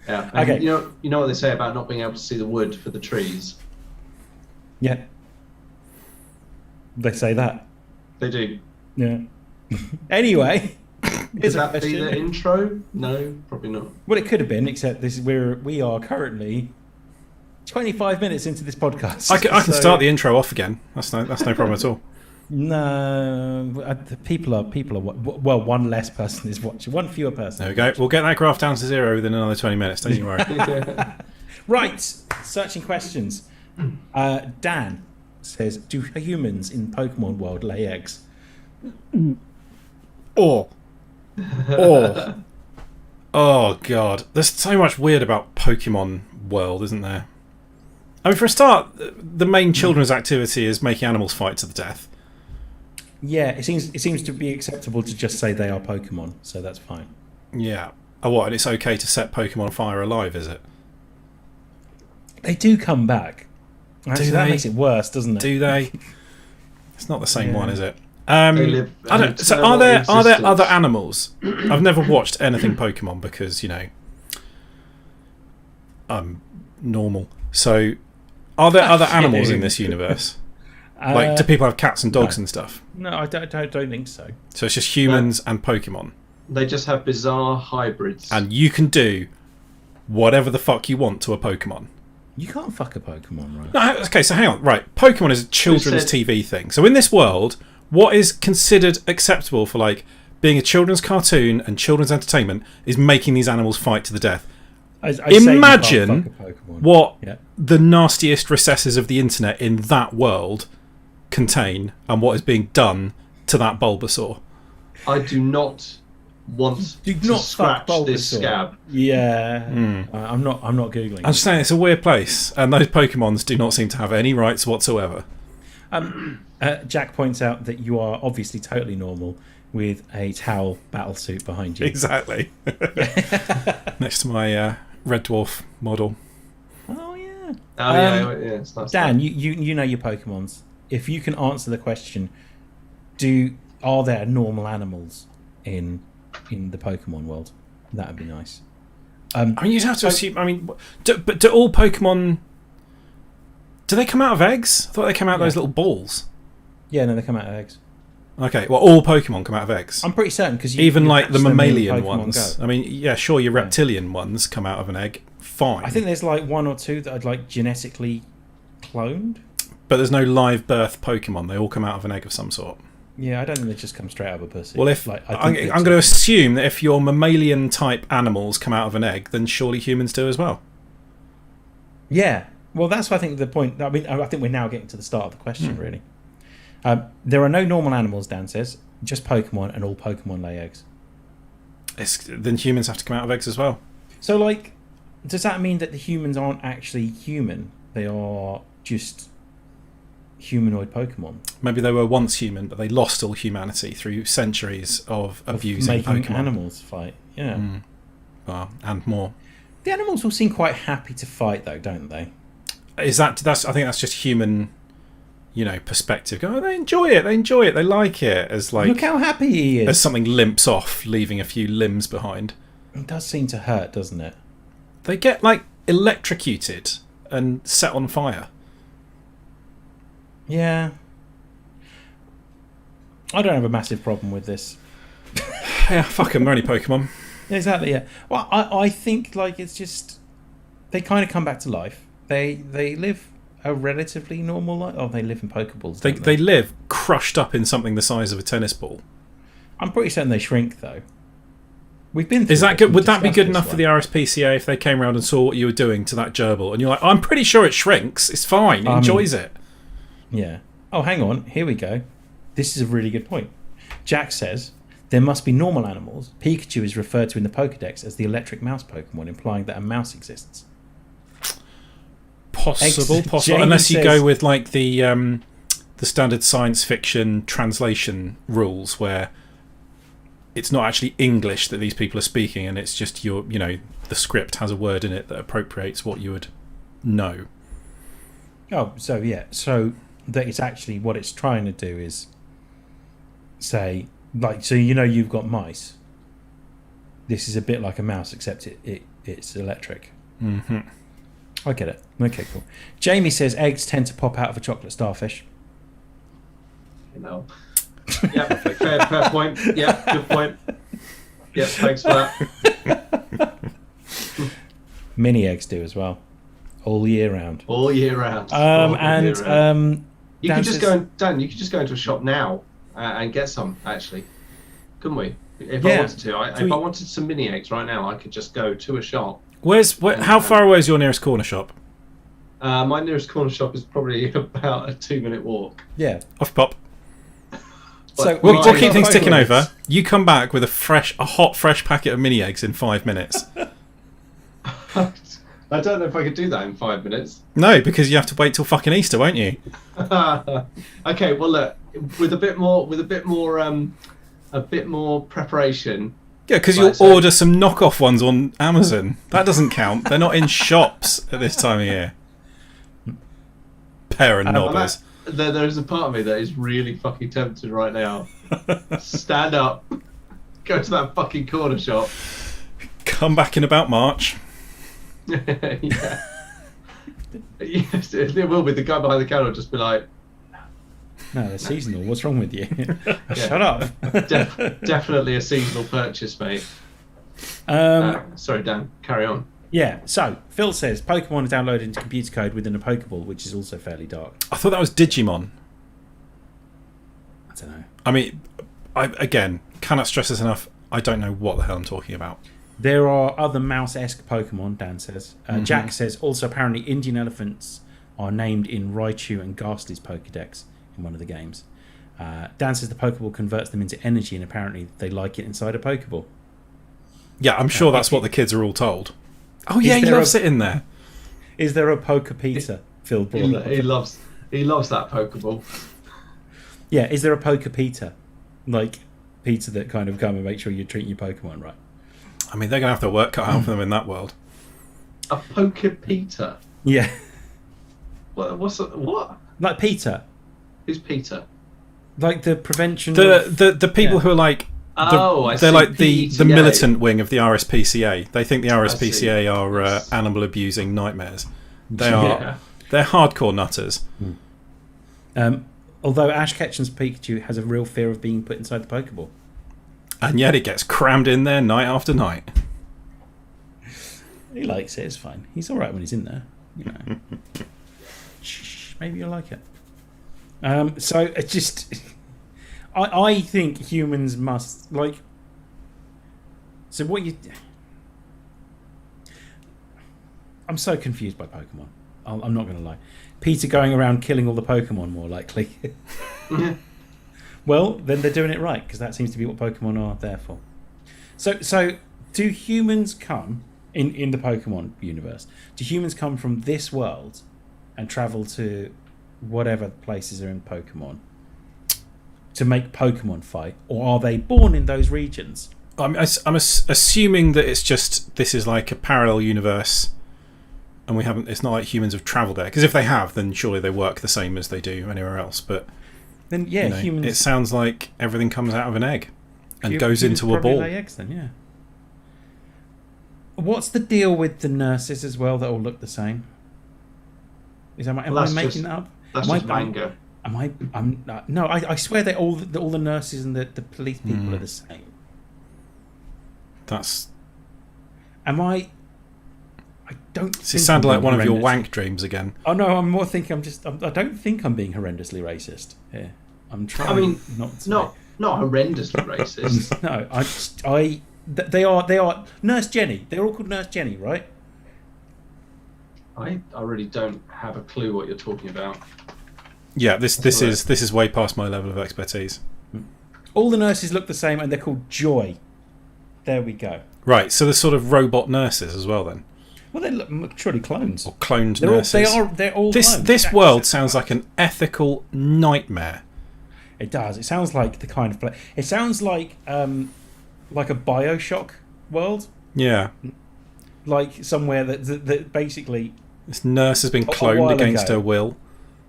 [SPEAKER 1] Yeah.
[SPEAKER 3] Okay.
[SPEAKER 1] You know what they say about not being able to see the wood for the trees.
[SPEAKER 3] Yeah. They say that.
[SPEAKER 1] They do.
[SPEAKER 3] Yeah. Anyway,
[SPEAKER 1] Is that be the intro? No, probably not.
[SPEAKER 3] Well, it could have been, except we are currently 25 minutes into this podcast.
[SPEAKER 2] I can start the intro off again. That's no problem at all.
[SPEAKER 3] No, the people are. Well, one less person is watching. One fewer person.
[SPEAKER 2] There we go. We'll get that graph down to 0 within another 20 minutes. Don't you worry.
[SPEAKER 3] Right. Searching questions. Dan says, "Do humans in Pokemon World lay eggs?"
[SPEAKER 2] Oh God. There's so much weird about Pokemon World, isn't there? I mean, for a start, the main children's activity is making animals fight to the death.
[SPEAKER 3] Yeah, it seems to be acceptable to just say they are Pokemon, so that's fine.
[SPEAKER 2] Yeah. Oh, what? And it's okay to set Pokemon fire alive, is it?
[SPEAKER 3] They do come back. Actually, that
[SPEAKER 2] they?
[SPEAKER 3] makes it worse, doesn't it?
[SPEAKER 2] Do they? It's not the same one, is it?
[SPEAKER 1] They live
[SPEAKER 2] I don't. So are there other animals? I've never watched anything Pokemon because I'm normal. So, are there other animals in this universe? Like, do people have cats and dogs and stuff?
[SPEAKER 3] No, I don't think so.
[SPEAKER 2] So it's just humans and Pokemon.
[SPEAKER 1] They just have bizarre hybrids.
[SPEAKER 2] And you can do whatever the fuck you want to a Pokemon.
[SPEAKER 3] You can't fuck a Pokemon, right?
[SPEAKER 2] No, okay, so hang on. Right, Pokemon is a children's TV thing. So in this world, what is considered acceptable for like being a children's cartoon and children's entertainment is making these animals fight to the death. Imagine what the nastiest recesses of the internet in that world contain and what is being done to that Bulbasaur.
[SPEAKER 1] I do not want to scratch this scab.
[SPEAKER 3] Yeah, I'm not googling.
[SPEAKER 2] I'm just saying it's a weird place, and those Pokemons do not seem to have any rights whatsoever.
[SPEAKER 3] Jack points out that you are obviously totally normal with a towel battlesuit behind you.
[SPEAKER 2] Exactly. Next to my Red Dwarf model.
[SPEAKER 3] Oh yeah.
[SPEAKER 1] Yeah, it's nice.
[SPEAKER 3] Dan, you know your Pokemons. If you can answer the question, are there normal animals in the Pokemon world? That would be nice.
[SPEAKER 2] I mean, you'd have to assume. I mean, but do all Pokemon? Do they come out of eggs? I thought they come out of those little balls.
[SPEAKER 3] Yeah, no, they come out of eggs.
[SPEAKER 2] Okay, well, all Pokemon come out of eggs.
[SPEAKER 3] I'm pretty certain because
[SPEAKER 2] even like the mammalian ones. I mean, yeah, sure, your reptilian ones come out of an egg. Fine.
[SPEAKER 3] I think there's like one or two that are like genetically cloned.
[SPEAKER 2] But there's no live birth Pokemon. They all come out of an egg of some sort.
[SPEAKER 3] Yeah, I don't think they just come straight out of a pussy.
[SPEAKER 2] Well, if I'm going to assume that if your mammalian type animals come out of an egg, then surely humans do as well.
[SPEAKER 3] Yeah. Well, that's what I think the point. I mean, I think we're now getting to the start of the question, really. There are no normal animals, Dan says. Just Pokemon, and all Pokemon lay eggs.
[SPEAKER 2] Then humans have to come out of eggs as well.
[SPEAKER 3] So, like, does that mean that the humans aren't actually human? They are just humanoid Pokemon.
[SPEAKER 2] Maybe they were once human, but they lost all humanity through centuries of abusing
[SPEAKER 3] making
[SPEAKER 2] Pokemon.
[SPEAKER 3] Animals fight. Yeah.
[SPEAKER 2] Well, and more.
[SPEAKER 3] The animals all seem quite happy to fight, though, don't they?
[SPEAKER 2] I think that's just human, perspective. Go, oh, they enjoy it. They like it. As like,
[SPEAKER 3] look how happy he is.
[SPEAKER 2] As something limps off, leaving a few limbs behind.
[SPEAKER 3] It does seem to hurt, doesn't it?
[SPEAKER 2] They get like electrocuted and set on fire.
[SPEAKER 3] Yeah. I don't have a massive problem with this.
[SPEAKER 2] Yeah, fuck them. They're only Pokemon.
[SPEAKER 3] Exactly. Yeah. Well, I think like it's just they kind of come back to life. They live a relatively normal life. Oh, they live in Pokeballs.
[SPEAKER 2] They live crushed up in something the size of a tennis ball.
[SPEAKER 3] I'm pretty certain they shrink though. We've been.
[SPEAKER 2] Is that good? Would that be good enough for the RSPCA if they came around and saw what you were doing to that gerbil, and you're like, I'm pretty sure it shrinks. It's fine. It enjoys it.
[SPEAKER 3] Yeah. Oh, hang on. Here we go. This is a really good point. Jack says there must be normal animals. Pikachu is referred to in the Pokedex as the electric mouse Pokemon, implying that a mouse exists.
[SPEAKER 2] Possible. Unless you go with like the standard science fiction translation rules, where it's not actually English that these people are speaking, and it's just the script has a word in it that appropriates what you would know.
[SPEAKER 3] Oh, so yeah, so that it's actually what it's trying to do is say, like, so you've got mice. This is a bit like a mouse, except it's electric.
[SPEAKER 2] Mm-hmm.
[SPEAKER 3] I get it. Okay, cool. Jamie says eggs tend to pop out of a chocolate starfish.
[SPEAKER 1] Yeah, fair point. Yeah, good point. Yeah, thanks for that.
[SPEAKER 3] Mini eggs do as well, all year round.
[SPEAKER 1] All year round. You could just go, Dan. You could just go into a shop now and get some. Actually, couldn't we? If I wanted to, if I wanted some mini eggs right now, I could just go to a shop.
[SPEAKER 2] How far away is your nearest corner shop?
[SPEAKER 1] My nearest corner shop is probably about a 2-minute walk.
[SPEAKER 3] Yeah.
[SPEAKER 2] Off pop.
[SPEAKER 3] So
[SPEAKER 2] we'll keep things ticking over. You come back with a hot, fresh packet of mini eggs in 5 minutes.
[SPEAKER 1] I don't know if I could do that in 5 minutes.
[SPEAKER 2] No, because you have to wait till fucking Easter, won't you?
[SPEAKER 1] Okay, well look, with a bit more preparation.
[SPEAKER 2] Yeah, because you'll order some knockoff ones on Amazon. That doesn't count. They're not in shops at this time of year. Pair of knobbers.
[SPEAKER 1] There's a part of me that is really fucking tempted right now. Stand up, go to that fucking corner shop.
[SPEAKER 2] Come back in about March.
[SPEAKER 1] Yeah. Yes, it will be. The guy behind the counter will just be like,
[SPEAKER 3] no, they're seasonal. What's wrong with you? Shut up.
[SPEAKER 1] Definitely a seasonal purchase, mate. Sorry, Dan. Carry on.
[SPEAKER 3] Yeah, so Phil says Pokemon is downloaded into computer code within a Pokeball, which is also fairly dark.
[SPEAKER 2] I thought that was Digimon.
[SPEAKER 3] I don't know.
[SPEAKER 2] I mean, again, cannot stress this enough. I don't know what the hell I'm talking about.
[SPEAKER 3] There are other mouse-esque Pokemon, Dan says. Jack says, also apparently Indian elephants are named in Raichu and Ghastly's Pokedex in one of the games. Dan says the Pokeball converts them into energy and apparently they like it inside a Pokeball.
[SPEAKER 2] Yeah, I'm sure that's what the kids are all told. Oh yeah, he loves it in there.
[SPEAKER 3] Is there a Pokepita? Phil brought up.
[SPEAKER 1] He loves that Pokeball.
[SPEAKER 3] Yeah, is there a Pokepita? Like pizza that kind of come and make sure you're treating your Pokemon right?
[SPEAKER 2] I mean, they're going to have their work cut out for them in that world.
[SPEAKER 1] A Pokepita?
[SPEAKER 3] Yeah.
[SPEAKER 1] What?
[SPEAKER 3] Like Peter.
[SPEAKER 1] Who's Peter?
[SPEAKER 3] Like the prevention.
[SPEAKER 2] The people who are like. They're like the militant wing of the RSPCA. They think the RSPCA are animal abusing nightmares. They're hardcore nutters.
[SPEAKER 3] Although Ash Ketchum's Pikachu has a real fear of being put inside the Pokeball.
[SPEAKER 2] And yet it gets crammed in there night after night.
[SPEAKER 3] He likes it, it's fine. He's alright when he's in there. You know. Maybe you'll like it. So it's just... I think humans must, like... So what you... I'm so confused by Pokemon. I'm not going to lie. Peter going around killing all the Pokemon, more likely. Well, then they're doing it right, because that seems to be what Pokemon are there for. So do humans come, in the Pokemon universe, do humans come from this world and travel to whatever places are in Pokemon to make Pokemon fight, or are they born in those regions?
[SPEAKER 2] I'm assuming that it's just, this is like a parallel universe, and we haven't. It's not like humans have travelled there, because if they have, then surely they work the same as they do anywhere else. But
[SPEAKER 3] then humans.
[SPEAKER 2] It sounds like everything comes out of an egg and goes into a ball.
[SPEAKER 3] Lay eggs, then, yeah. What's the deal with the nurses as well that all look the same? Am I making that up?
[SPEAKER 1] That's just manga.
[SPEAKER 3] No, I swear that all the nurses and the police people are the same.
[SPEAKER 2] That's.
[SPEAKER 3] I don't.
[SPEAKER 2] It sounded like one of your wank dreams again.
[SPEAKER 3] Oh no, I'm more thinking. I don't think I'm being horrendously racist here. I'm trying. I mean, not
[SPEAKER 1] horrendously racist.
[SPEAKER 3] No, they are Nurse Jenny. They're all called Nurse Jenny, right?
[SPEAKER 1] I really don't have a clue what you're talking about.
[SPEAKER 2] Yeah, this is way past my level of expertise.
[SPEAKER 3] All the nurses look the same, and they're called Joy. There we go.
[SPEAKER 2] Right, so they're sort of robot nurses as well, then.
[SPEAKER 3] Well, they look surely clones
[SPEAKER 2] or cloned nurses.
[SPEAKER 3] They're all.
[SPEAKER 2] This world sounds like an ethical nightmare.
[SPEAKER 3] It does. It sounds like the kind of play. It sounds like a BioShock world.
[SPEAKER 2] Yeah.
[SPEAKER 3] Like somewhere that basically.
[SPEAKER 2] This nurse has been cloned against her will.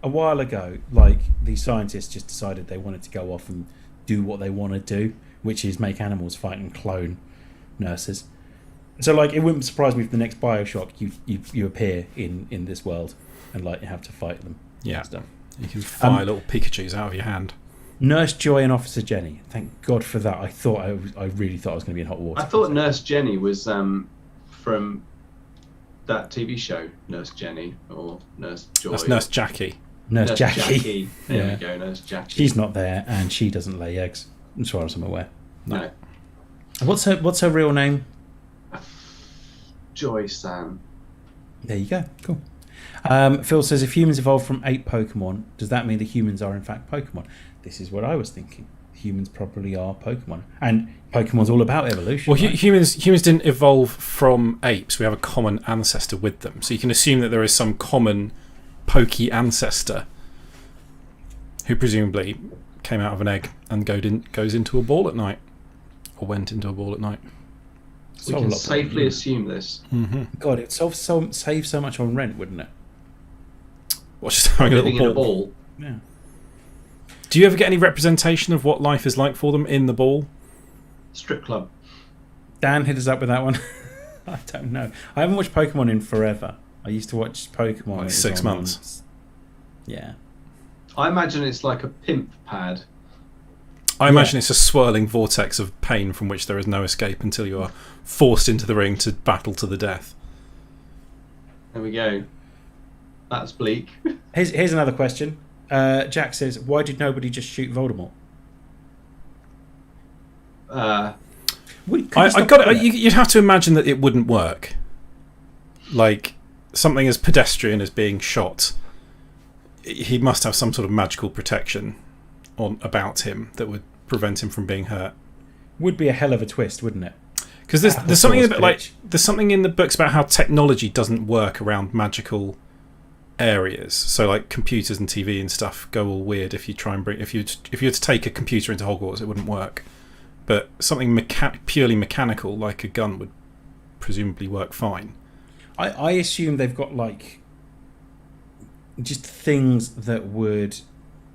[SPEAKER 3] A while ago, like these scientists just decided they wanted to go off and do what they want to do, which is make animals fight and clone nurses. So, like, it wouldn't surprise me if the next BioShock you appear in this world and like you have to fight them.
[SPEAKER 2] Yeah,
[SPEAKER 3] and stuff.
[SPEAKER 2] You can fire little Pikachus out of your hand.
[SPEAKER 3] Nurse Joy and Officer Jenny. Thank God for that. I really thought I was going to be in hot water.
[SPEAKER 1] I thought Nurse Jenny was from that TV show, Nurse Jenny or Nurse Joy.
[SPEAKER 2] That's Nurse Jackie.
[SPEAKER 3] Nurse Jackie.
[SPEAKER 1] There
[SPEAKER 3] Yeah.
[SPEAKER 1] we go, Nurse Jackie.
[SPEAKER 3] She's not there, and she doesn't lay eggs, as far as I'm aware.
[SPEAKER 1] No.
[SPEAKER 3] What's her real name?
[SPEAKER 1] Joy-san.
[SPEAKER 3] There you go. Cool. Phil says, if humans evolved from ape Pokemon, does that mean the humans are in fact Pokemon? This is what I was thinking. Humans probably are Pokemon, and Pokemon's all about evolution.
[SPEAKER 2] Well,
[SPEAKER 3] right?
[SPEAKER 2] humans didn't evolve from apes. We have a common ancestor with them, so you can assume that there is some common pokey ancestor who presumably came out of an egg and goes into a ball at night, or went into a ball at night.
[SPEAKER 1] We can safely assume this.
[SPEAKER 2] Mm-hmm.
[SPEAKER 3] God, it'd save so much on rent, wouldn't it?
[SPEAKER 2] What's just having
[SPEAKER 1] Living
[SPEAKER 2] a
[SPEAKER 1] in
[SPEAKER 2] little
[SPEAKER 1] a
[SPEAKER 2] ball?
[SPEAKER 1] ball.
[SPEAKER 3] Yeah.
[SPEAKER 2] Do you ever get any representation of what life is like for them in the ball?
[SPEAKER 1] Strip club.
[SPEAKER 3] Dan hit us up with that one. I don't know. I haven't watched Pokemon in forever. I used to watch Pokemon.
[SPEAKER 2] Like
[SPEAKER 3] It was
[SPEAKER 2] 6
[SPEAKER 3] on-
[SPEAKER 2] months.
[SPEAKER 3] Yeah.
[SPEAKER 1] I imagine it's like a pimp pad.
[SPEAKER 2] I imagine it's a swirling vortex of pain from which there is no escape until you are forced into the ring to battle to the death.
[SPEAKER 1] There we go. That's bleak.
[SPEAKER 3] Here's another question. Jack says, why did nobody just shoot Voldemort?
[SPEAKER 2] You'd have to imagine that it wouldn't work. Like something as pedestrian as being shot, he must have some sort of magical protection about him that would prevent him from being hurt.
[SPEAKER 3] Would be a hell of a twist, wouldn't it?
[SPEAKER 2] Because there's something there's something in the books about how technology doesn't work around magical areas. So like computers and TV and stuff go all weird if you try and if you were to take a computer into Hogwarts, it wouldn't work. But something purely mechanical like a gun would presumably work fine.
[SPEAKER 3] I assume they've got like just things that would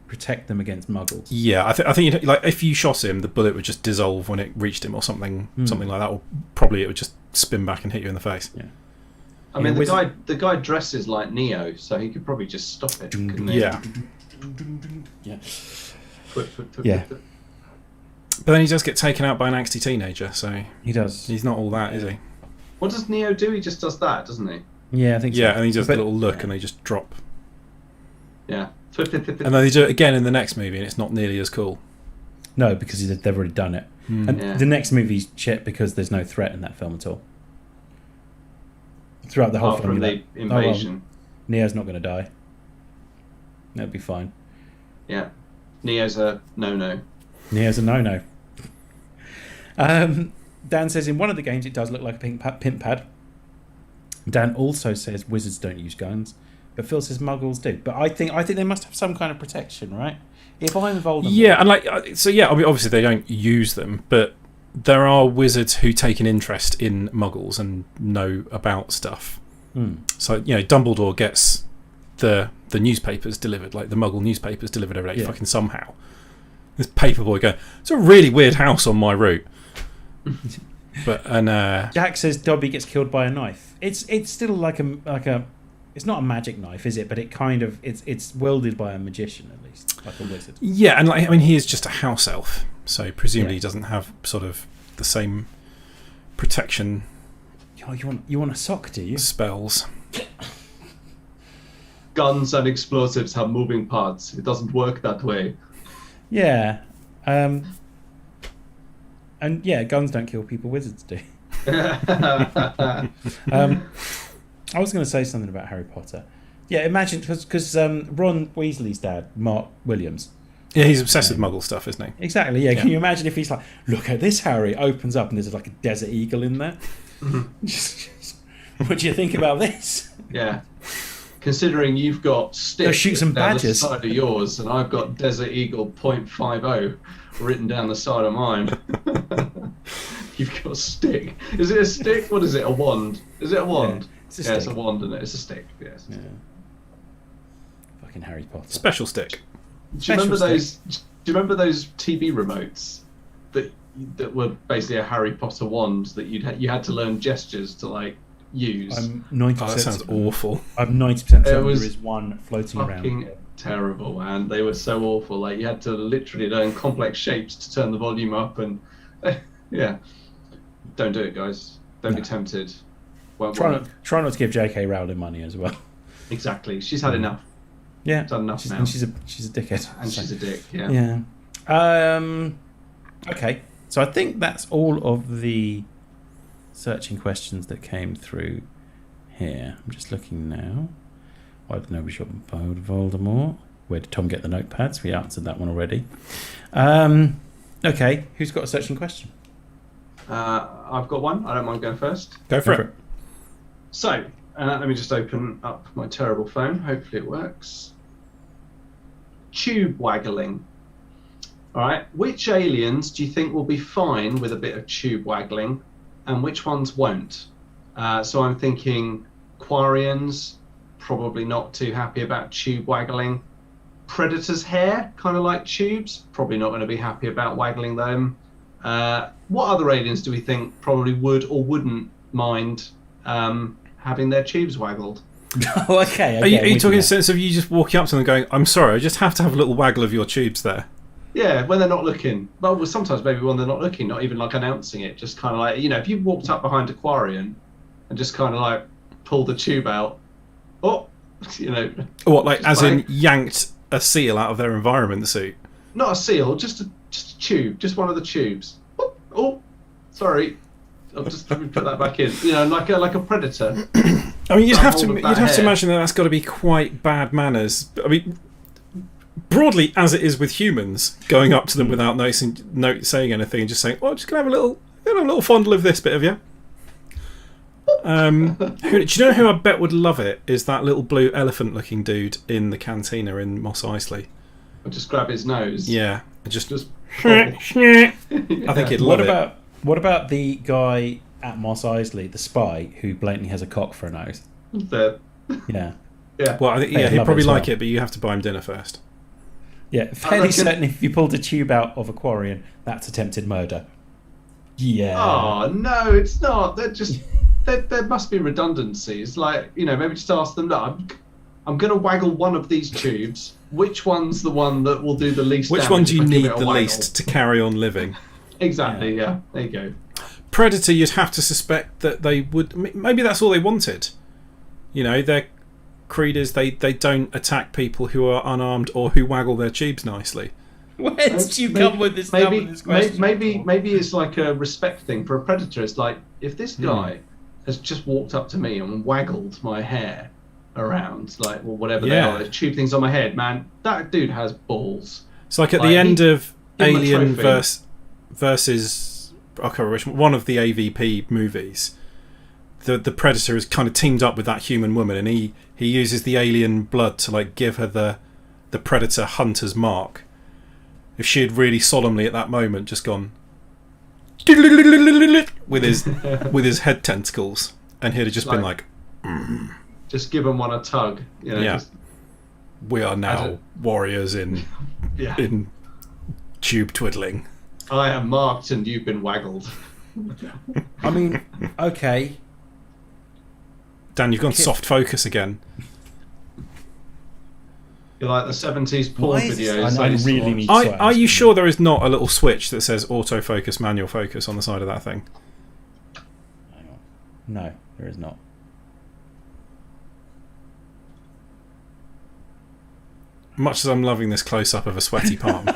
[SPEAKER 3] protect them against muggles.
[SPEAKER 2] Yeah, I think like if you shot him, the bullet would just dissolve when it reached him, or something like that, or probably it would just spin back and hit you in the face.
[SPEAKER 3] Yeah.
[SPEAKER 1] I mean, the guy dresses like Neo, so he could probably just stop it. Couldn't he?
[SPEAKER 2] Yeah.
[SPEAKER 3] Yeah.
[SPEAKER 1] Yeah.
[SPEAKER 2] But then he does get taken out by an angsty teenager, so
[SPEAKER 3] He does.
[SPEAKER 2] he's not all that, is he?
[SPEAKER 1] What does Neo do? He just does that, doesn't he?
[SPEAKER 3] Yeah, I think so.
[SPEAKER 2] Yeah, and he does a
[SPEAKER 3] But-
[SPEAKER 2] little look, and they just drop.
[SPEAKER 1] Yeah.
[SPEAKER 2] And then they do it again in the next movie, and it's not nearly as cool.
[SPEAKER 3] No, because they've already done it. And
[SPEAKER 1] Yeah.
[SPEAKER 3] the next movie's shit because there's no threat in that film at all. Throughout the whole
[SPEAKER 1] Apart
[SPEAKER 3] film,
[SPEAKER 1] from
[SPEAKER 3] you're
[SPEAKER 1] the
[SPEAKER 3] like,
[SPEAKER 1] invasion.
[SPEAKER 3] Neo's not going to die. That'd be fine.
[SPEAKER 1] Yeah. Neo's a no-no.
[SPEAKER 3] Neo's a no-no. Dan says in one of the games it does look like a pimp pad. Dan also says wizards don't use guns, but Phil says muggles do. But I think they must have some kind of protection, right? If I'm Voldemort,
[SPEAKER 2] Yeah, and I mean, obviously they don't use them, but there are wizards who take an interest in muggles and know about stuff. So Dumbledore gets the newspapers delivered, like the Muggle newspapers delivered every day, fucking somehow. This paperboy going, it's a really weird house on my route.
[SPEAKER 3] Jack says Dobby gets killed by a knife. It's still like a it's not a magic knife, is it? But it kind of it's wielded by a magician at least, like a wizard.
[SPEAKER 2] Yeah, and I mean he is just a house elf, so presumably he doesn't have sort of the same protection.
[SPEAKER 3] Oh, you want a sock, do you?
[SPEAKER 2] Spells.
[SPEAKER 1] Guns and explosives have moving parts. It doesn't work that way.
[SPEAKER 3] Yeah. And yeah, guns don't kill people, wizards do. I was going to say something about Harry Potter. Yeah, imagine, because Ron Weasley's dad, Mark Williams.
[SPEAKER 2] Yeah, he's obsessed with Muggle stuff, isn't he?
[SPEAKER 3] Exactly, yeah. Can you imagine if he's like, look at this, Harry, opens up and there's like a desert eagle in there? What do you think about this?
[SPEAKER 1] Yeah. Considering you've got stick
[SPEAKER 3] Go shoot some
[SPEAKER 1] down
[SPEAKER 3] badgers.
[SPEAKER 1] the side of yours, and I've got Desert Eagle .50 written down the side of mine. You've got a stick. Is it a stick? What is it? A wand? Is it a wand?
[SPEAKER 3] Yeah, it's a
[SPEAKER 1] It's a
[SPEAKER 3] stick.
[SPEAKER 1] wand, isn't it? It's a stick. Yes.
[SPEAKER 3] Yeah. Fucking Harry Potter.
[SPEAKER 2] Special stick.
[SPEAKER 1] Do you remember
[SPEAKER 3] Special
[SPEAKER 1] those? Do you remember those TV remotes that were basically a Harry Potter wand that you had to learn gestures to like use?
[SPEAKER 3] I'm 90%.
[SPEAKER 2] Oh, that sounds awful.
[SPEAKER 3] I'm 90% certain there
[SPEAKER 1] was
[SPEAKER 3] is one floating
[SPEAKER 1] Fucking
[SPEAKER 3] around.
[SPEAKER 1] terrible, man. They were so awful. Like you had to literally learn complex shapes to turn the volume up, and yeah, don't do it, guys. Don't be tempted. Won't
[SPEAKER 3] Try
[SPEAKER 1] work.
[SPEAKER 3] not to give J.K. Rowling money as well.
[SPEAKER 1] Exactly. She's had enough.
[SPEAKER 3] Yeah,
[SPEAKER 1] done enough now.
[SPEAKER 3] And she's a dickhead.
[SPEAKER 1] And she's a dick. Yeah.
[SPEAKER 3] Yeah. Okay, so I think that's all of the searching questions that came through here. I'm just looking now. Why did nobody shot Voldemort? Where did Tom get the notepads? We answered that one already. Okay, who's got a searching question?
[SPEAKER 1] I've got one. I don't mind going first.
[SPEAKER 2] Go for it.
[SPEAKER 1] So, let me just open up my terrible phone. Hopefully it works. Tube waggling. All right. Which aliens do you think will be fine with a bit of tube waggling, and which ones won't? So I'm thinking Quarians, probably not too happy about tube waggling. Predator's hair, kind of like tubes, probably not going to be happy about waggling them. What other aliens do we think probably would or wouldn't mind having their tubes waggled?
[SPEAKER 3] Oh, okay.
[SPEAKER 2] Are you talking in the sense of you just walking up to them and going, I'm sorry, I just have to have a little waggle of your tubes there?
[SPEAKER 1] Yeah, when they're not looking. Well, sometimes maybe when they're not looking, not even like announcing it, just kind of like, if you walked up behind Aquarian and just kind of like pulled the tube out, What,
[SPEAKER 2] like as in yanked a seal out of their environment suit?
[SPEAKER 1] Not a seal, just a tube, just one of the tubes. Oh, sorry. I'll just let me put that back in. Like a predator.
[SPEAKER 2] I mean, you'd have to imagine that's got to be quite bad manners. I mean, broadly, as it is with humans, going up to them without saying anything and just saying, "Oh, just gonna have a little fondle of this bit of you." Do you know who I bet would love it? Is that little blue elephant-looking dude in the cantina in Mos Eisley?
[SPEAKER 1] I'll just grab his nose.
[SPEAKER 2] Yeah, just.
[SPEAKER 1] Yeah.
[SPEAKER 2] I think he'd love it.
[SPEAKER 3] What about the guy at Mos Eisley, the spy, who blatantly has a cock for a nose? Yeah.
[SPEAKER 2] Well, I think he'd probably like it, but you have to buy him dinner first.
[SPEAKER 3] Yeah, fairly certain if you pulled a tube out of Aquarian, that's attempted murder. Yeah.
[SPEAKER 1] Oh no, it's not. They're just there must be redundancies. Like maybe just ask them. No, I'm going to waggle one of these tubes. Which one's the one that will do the least?
[SPEAKER 2] Which one do you need the least to carry on living?
[SPEAKER 1] Exactly. Yeah. There you go.
[SPEAKER 2] Predator, you'd have to suspect that they would. Maybe that's all they wanted. Their creed is they don't attack people who are unarmed or who waggle their tubes nicely.
[SPEAKER 3] Where did you come with this?
[SPEAKER 1] Maybe it's like a respect thing for a predator. It's like if this guy has just walked up to me and waggled my hair around, like whatever they are, tube things on my head, man, that dude has balls.
[SPEAKER 2] It's like at the end of Alien versus one of the AVP movies, the Predator has kind of teamed up with that human woman, and he uses the alien blood to like give her the Predator hunter's mark. If she had really solemnly at that moment just gone with his head tentacles, and he'd have just been like
[SPEAKER 1] just give him one a tug.
[SPEAKER 2] We are now warriors in tube twiddling.
[SPEAKER 1] I am marked and you've been waggled.
[SPEAKER 3] I mean, okay.
[SPEAKER 2] Dan, you've gone soft focus again.
[SPEAKER 1] You're like the 70s porn videos.
[SPEAKER 3] I really need to
[SPEAKER 2] Are you sure there is not a little switch that says autofocus, manual focus on the side of that thing?
[SPEAKER 3] Hang on. No, there is not.
[SPEAKER 2] Much as I'm loving this close-up of a sweaty palm.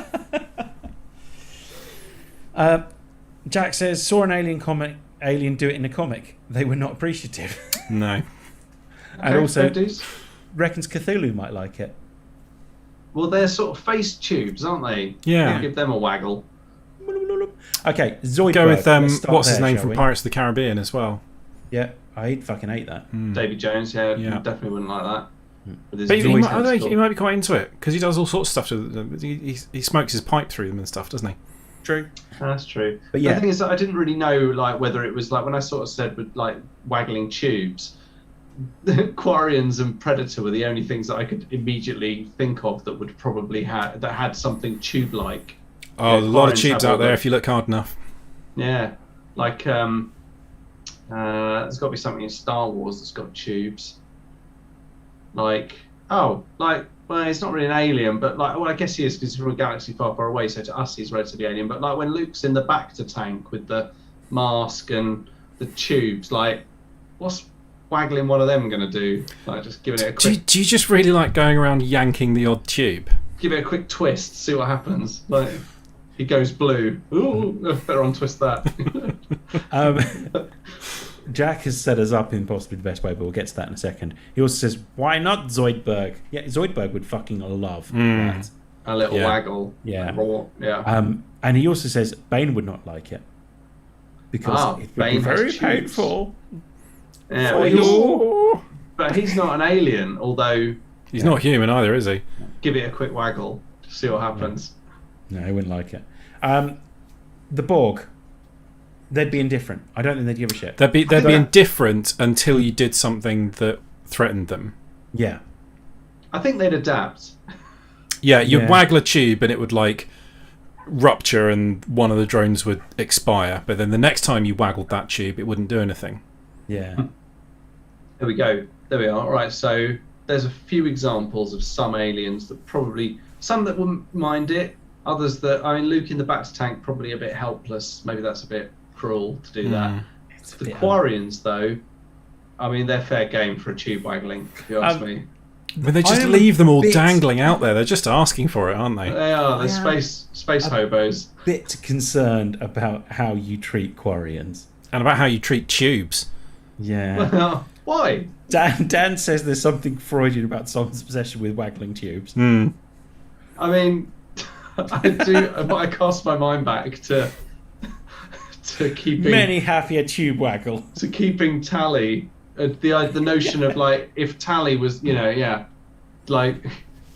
[SPEAKER 3] Jack says, saw an alien do it in a comic. They were not appreciative.
[SPEAKER 2] No.
[SPEAKER 3] And also reckons Cthulhu might like it.
[SPEAKER 1] Well, they're sort of face tubes, aren't they?
[SPEAKER 2] Yeah.
[SPEAKER 1] Give them a waggle.
[SPEAKER 3] Okay, Zoidberg.
[SPEAKER 2] Go with what's his name from Pirates of the Caribbean as well.
[SPEAKER 3] Yeah, I fucking hate that.
[SPEAKER 1] Davy Jones, definitely wouldn't like that.
[SPEAKER 2] But he might be quite into it because he does all sorts of stuff to them. He smokes his pipe through them and stuff, doesn't he?
[SPEAKER 3] True.
[SPEAKER 1] That's true.
[SPEAKER 3] But yeah,
[SPEAKER 1] the thing is that I didn't really know like whether it was like when I sort of said with like waggling tubes, Quarians and Predator were the only things that I could immediately think of that would probably had something tube-like.
[SPEAKER 2] Oh, a lot of tubes out there if you look hard enough.
[SPEAKER 1] Yeah, like there's got to be something in Star Wars that's got tubes. Well, it's not really an alien, but I guess he is because he's from a galaxy far, far away. So to us, he's relatively alien. But like when Luke's in the Bacta tank with the mask and the tubes, like what's waggling one of them going to do? Like just giving it a quick...
[SPEAKER 2] Do you just really like going around yanking the odd tube?
[SPEAKER 1] Give it a quick twist, see what happens. Like, it goes blue. Ooh, better untwist that.
[SPEAKER 3] Jack has set us up in possibly the best way, but we'll get to that in a second. He also says, why not Zoidberg? Yeah, Zoidberg would fucking love that.
[SPEAKER 1] A little waggle.
[SPEAKER 3] Yeah.
[SPEAKER 1] Yeah.
[SPEAKER 3] And he also says Bane would not like it. Because it would be very painful.
[SPEAKER 1] Yeah, but he's not an alien, although...
[SPEAKER 2] He's not human either, is he?
[SPEAKER 1] Give it a quick waggle to see what happens.
[SPEAKER 3] No, he wouldn't like it. The Borg... They'd be indifferent. I don't think they'd give a shit.
[SPEAKER 2] They'd be indifferent until you did something that threatened them.
[SPEAKER 3] Yeah.
[SPEAKER 1] I think they'd adapt.
[SPEAKER 2] Yeah, you'd waggle a tube and it would like rupture and one of the drones would expire. But then the next time you waggled that tube, it wouldn't do anything.
[SPEAKER 3] Yeah.
[SPEAKER 1] There we go. There we are. Right, so there's a few examples of some aliens that probably... Some that wouldn't mind it. Others that... I mean, Luke in the Bats tank, probably a bit helpless. Maybe that's a bit... cruel to do that. The Quarians, though, I mean, they're fair game for a tube waggling, if you ask me.
[SPEAKER 2] But they just leave them all dangling out there. They're just asking for it, aren't they?
[SPEAKER 1] They are. They're space hobos.
[SPEAKER 3] Bit concerned about how you treat Quarians.
[SPEAKER 2] And about how you treat tubes.
[SPEAKER 3] Yeah.
[SPEAKER 1] Why?
[SPEAKER 3] Dan says there's something Freudian about someone's obsession with waggling tubes.
[SPEAKER 1] I mean, I cast my mind back to keeping
[SPEAKER 3] many happier tube waggle
[SPEAKER 1] to keeping Tally. The notion of like if Tally was like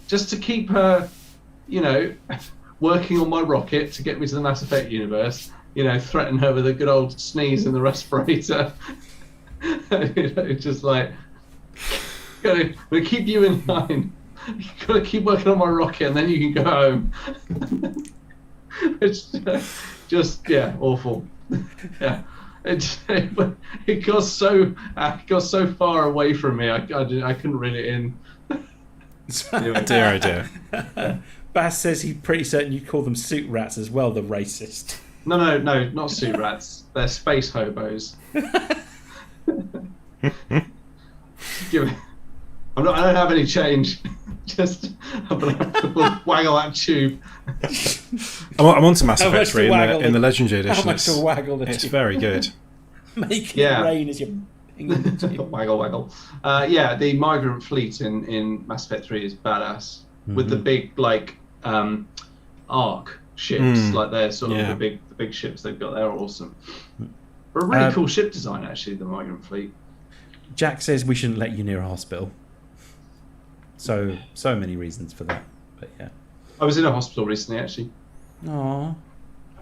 [SPEAKER 1] just to keep her working on my rocket to get me to the Mass Effect universe, threaten her with a good old sneeze in the respirator. Just like we'll keep you in line. You gotta keep working on my rocket and then you can go home. It's just awful. Yeah, it got so far away from me. I couldn't reel it in.
[SPEAKER 2] Dear.
[SPEAKER 3] Bass says he's pretty certain you call them suit rats as well. The racist.
[SPEAKER 1] No, not suit rats. They're space hobos. I don't have any change. Just waggle that tube.
[SPEAKER 2] I'm on to Mass Effect 3 in the Legendary Edition.
[SPEAKER 3] How much to waggle the tube?
[SPEAKER 2] It's very good.
[SPEAKER 3] Making it rain as you
[SPEAKER 1] waggle. The migrant fleet in Mass Effect 3 is badass. With the big arc ships, like they're sort of the big ships they've got. They're awesome. But a really cool ship design, actually, the migrant fleet.
[SPEAKER 3] Jack says we shouldn't let you near a hospital. So many reasons for that, but yeah.
[SPEAKER 1] I was in a hospital recently, actually.
[SPEAKER 3] Aww.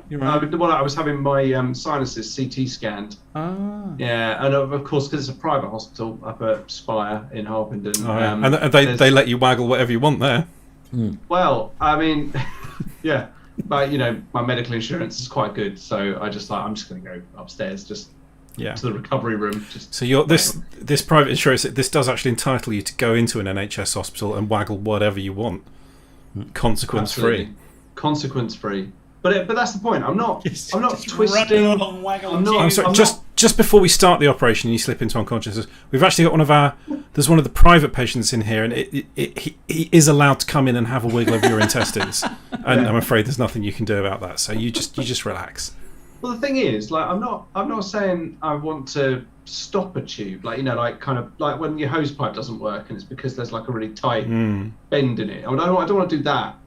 [SPEAKER 3] You're right.
[SPEAKER 1] I was having my sinuses CT scanned.
[SPEAKER 3] Ah.
[SPEAKER 1] Yeah, and of course, because it's a private hospital up at Spire in Harpenden.
[SPEAKER 2] And they let you waggle whatever you want there.
[SPEAKER 1] Well, I mean, yeah, but my medical insurance is quite good, so I'm just going to go upstairs, just to the recovery room.
[SPEAKER 2] So this private insurance, this does actually entitle you to go into an NHS hospital and waggle whatever you want, consequence free. But that's the point. I'm not twisting. I'm sorry. Just before we start the operation, you slip into unconsciousness. We've actually got there's one of the private patients in here, and he is allowed to come in and have a wiggle of your intestines. And I'm afraid there's nothing you can do about that. So you just relax.
[SPEAKER 1] Well, the thing is, I'm not saying I want to stop a tube, kind of like when your hose pipe doesn't work and it's because there's like a really tight bend in it. I don't want to do that.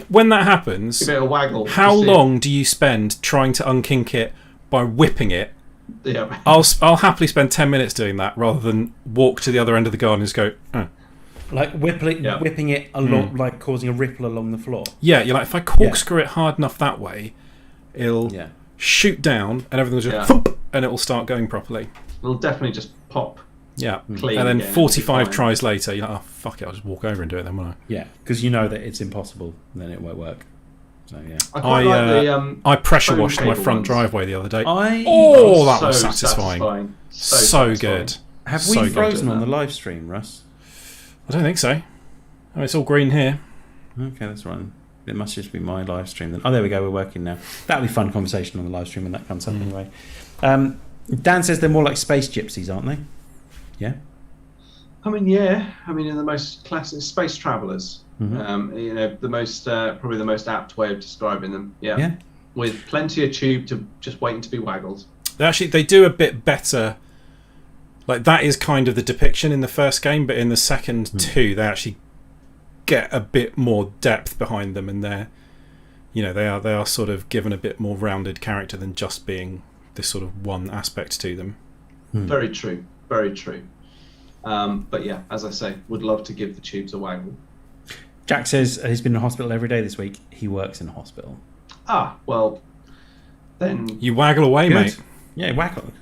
[SPEAKER 2] When that happens,
[SPEAKER 1] give it a waggle.
[SPEAKER 2] How long do you spend trying to unkink it by whipping it?
[SPEAKER 1] Yeah.
[SPEAKER 2] I'll happily spend 10 minutes doing that rather than walk to the other end of the garden and just go.
[SPEAKER 3] Like whipping it along, like causing a ripple along the floor.
[SPEAKER 2] Yeah, you're like, if I corkscrew it hard enough that way, it'll shoot down and everything will just thump, and it will start going properly.
[SPEAKER 1] It'll definitely just pop.
[SPEAKER 2] Yeah, and then 45 tries later, you're like, oh fuck it, I'll just walk over and do it then, won't I?
[SPEAKER 3] Yeah, because you know that it's impossible, then it won't work. So yeah,
[SPEAKER 2] I pressure washed my front driveway the other day. That was satisfying. So good.
[SPEAKER 3] Have we frozen on the live stream, Russ?
[SPEAKER 2] I don't think so. I mean, it's all green here.
[SPEAKER 3] Okay, that's right. It must just be my live stream then. Oh, there we go. We're working now. That'll be fun conversation on the live stream when that comes up anyway. Dan says they're more like space gypsies, aren't they? Yeah.
[SPEAKER 1] I mean, yeah. I mean, in the most classic space travelers,
[SPEAKER 3] Mm-hmm.
[SPEAKER 1] the most probably the most apt way of describing them. Yeah.
[SPEAKER 3] Yeah.
[SPEAKER 1] With plenty of tube to just waiting to be waggled.
[SPEAKER 2] They do a bit better. Like, that is kind of the depiction in the first game, but in the second two, they actually get a bit more depth behind them, and they are sort of given a bit more rounded character than just being this sort of one aspect to them.
[SPEAKER 1] Very true. Very true. But yeah, as I say, would love to give the tubes a waggle.
[SPEAKER 3] Jack says he's been in hospital every day this week. He works in a hospital.
[SPEAKER 1] Well, then
[SPEAKER 2] You waggle away,
[SPEAKER 3] Good.
[SPEAKER 2] mate.
[SPEAKER 3] Yeah, waggle.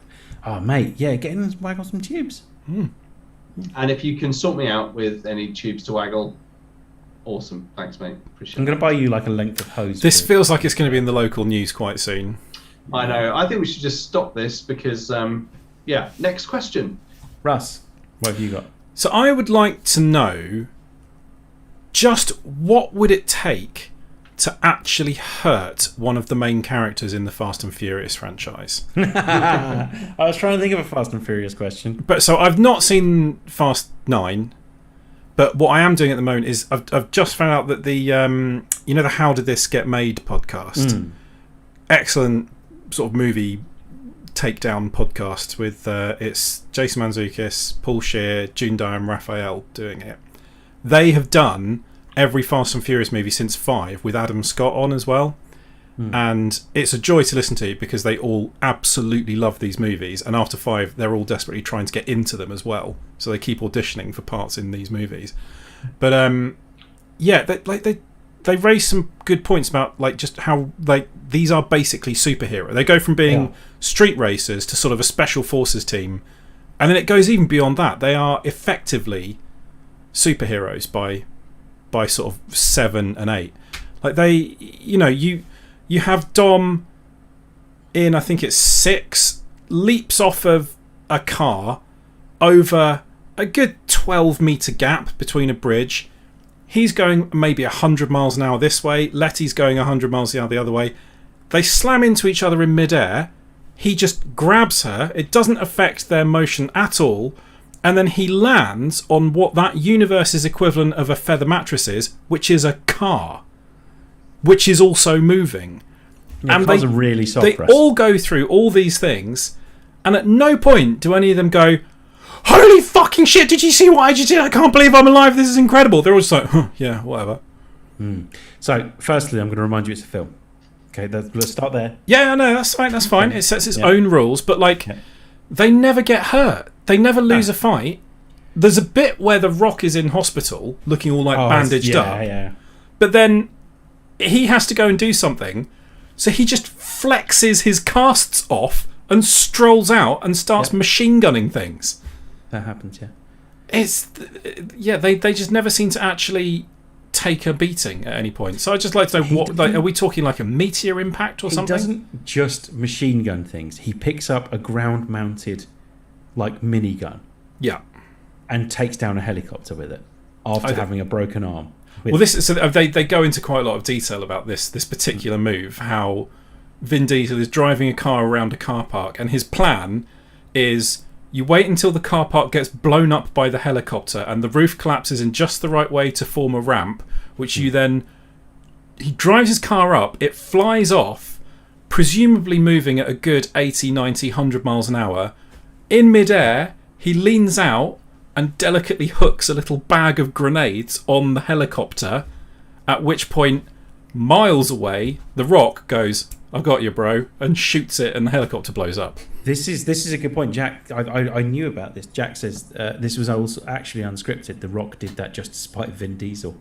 [SPEAKER 3] Oh, mate, yeah, get in and waggle some tubes.
[SPEAKER 1] And if you can sort me out with any tubes to waggle, awesome. Thanks, mate. Appreciate it.
[SPEAKER 3] I'm going to buy you like a length of hose.
[SPEAKER 2] This
[SPEAKER 3] for-
[SPEAKER 2] feels like it's going to be in the local news quite soon.
[SPEAKER 1] I know. I think we should just stop this because, next question.
[SPEAKER 3] Russ, what have you got?
[SPEAKER 2] So I would like to know, just what would it take to actually hurt one of the main characters in the Fast and Furious franchise?
[SPEAKER 3] I was trying to think of a Fast and Furious question.
[SPEAKER 2] But so I've not seen Fast 9, but what I am doing at the moment is I've just found out that the the How Did This Get Made podcast, excellent sort of movie takedown podcast with it's Jason Mantzoukas, Paul Scheer, June Dye and Raphael doing it. They have done every Fast and Furious movie since 5 with Adam Scott on as well. And it's a joy to listen to because they all absolutely love these movies, and after 5 they're all desperately trying to get into them as well, so they keep auditioning for parts in these movies. But they raise some good points about like just how like these are basically superhero. They go from being street racers to sort of a special forces team, and then it goes even beyond that. They are effectively superheroes by sort of 7 and 8. Like they, you have Dom in, I think it's 6, leaps off of a car over a good 12-meter gap between a bridge. He's going maybe 100 miles an hour this way. Letty's going 100 miles an hour the other way. They slam into each other in midair. He just grabs her. It doesn't affect their motion at all. And then he lands on what that universe's equivalent of a feather mattress is, which is a car, which is also moving.
[SPEAKER 3] Yeah,
[SPEAKER 2] and
[SPEAKER 3] cars are really soft.
[SPEAKER 2] they
[SPEAKER 3] Russ.
[SPEAKER 2] all go through all these things, and at no point do any of them go, "Holy fucking shit, did you see what I just did? I can't believe I'm alive, this is incredible." They're all just like, huh, yeah, whatever.
[SPEAKER 3] So, firstly, I'm going to remind you it's a film. Okay, let's start there.
[SPEAKER 2] Yeah, no, that's fine. It sets its own rules, but like, they never get hurt. They never lose a fight. There's a bit where The Rock is in hospital, looking all like bandaged up.
[SPEAKER 3] Yeah.
[SPEAKER 2] But then he has to go and do something, so he just flexes his casts off and strolls out and starts machine gunning things.
[SPEAKER 3] That happens,
[SPEAKER 2] They just never seem to actually take a beating at any point. So I'd just like to know are we talking like a meteor impact or something?
[SPEAKER 3] He doesn't just machine gun things. He picks up a ground-mounted, like, minigun.
[SPEAKER 2] Yeah.
[SPEAKER 3] And takes down a helicopter with it after having a broken arm.
[SPEAKER 2] Well, they go into quite a lot of detail about this particular move. How Vin Diesel is driving a car around a car park, and his plan is you wait until the car park gets blown up by the helicopter, and the roof collapses in just the right way to form a ramp, which he drives his car up. It flies off, presumably moving at a good 80, 90, 100 miles an hour. In midair, he leans out and delicately hooks a little bag of grenades on the helicopter, at which point, miles away, The Rock goes, "I got you, bro," and shoots it, and the helicopter blows up.
[SPEAKER 3] This is a good point, Jack. I knew about this. Jack says this was also actually unscripted. The Rock did that just to spite Vin Diesel.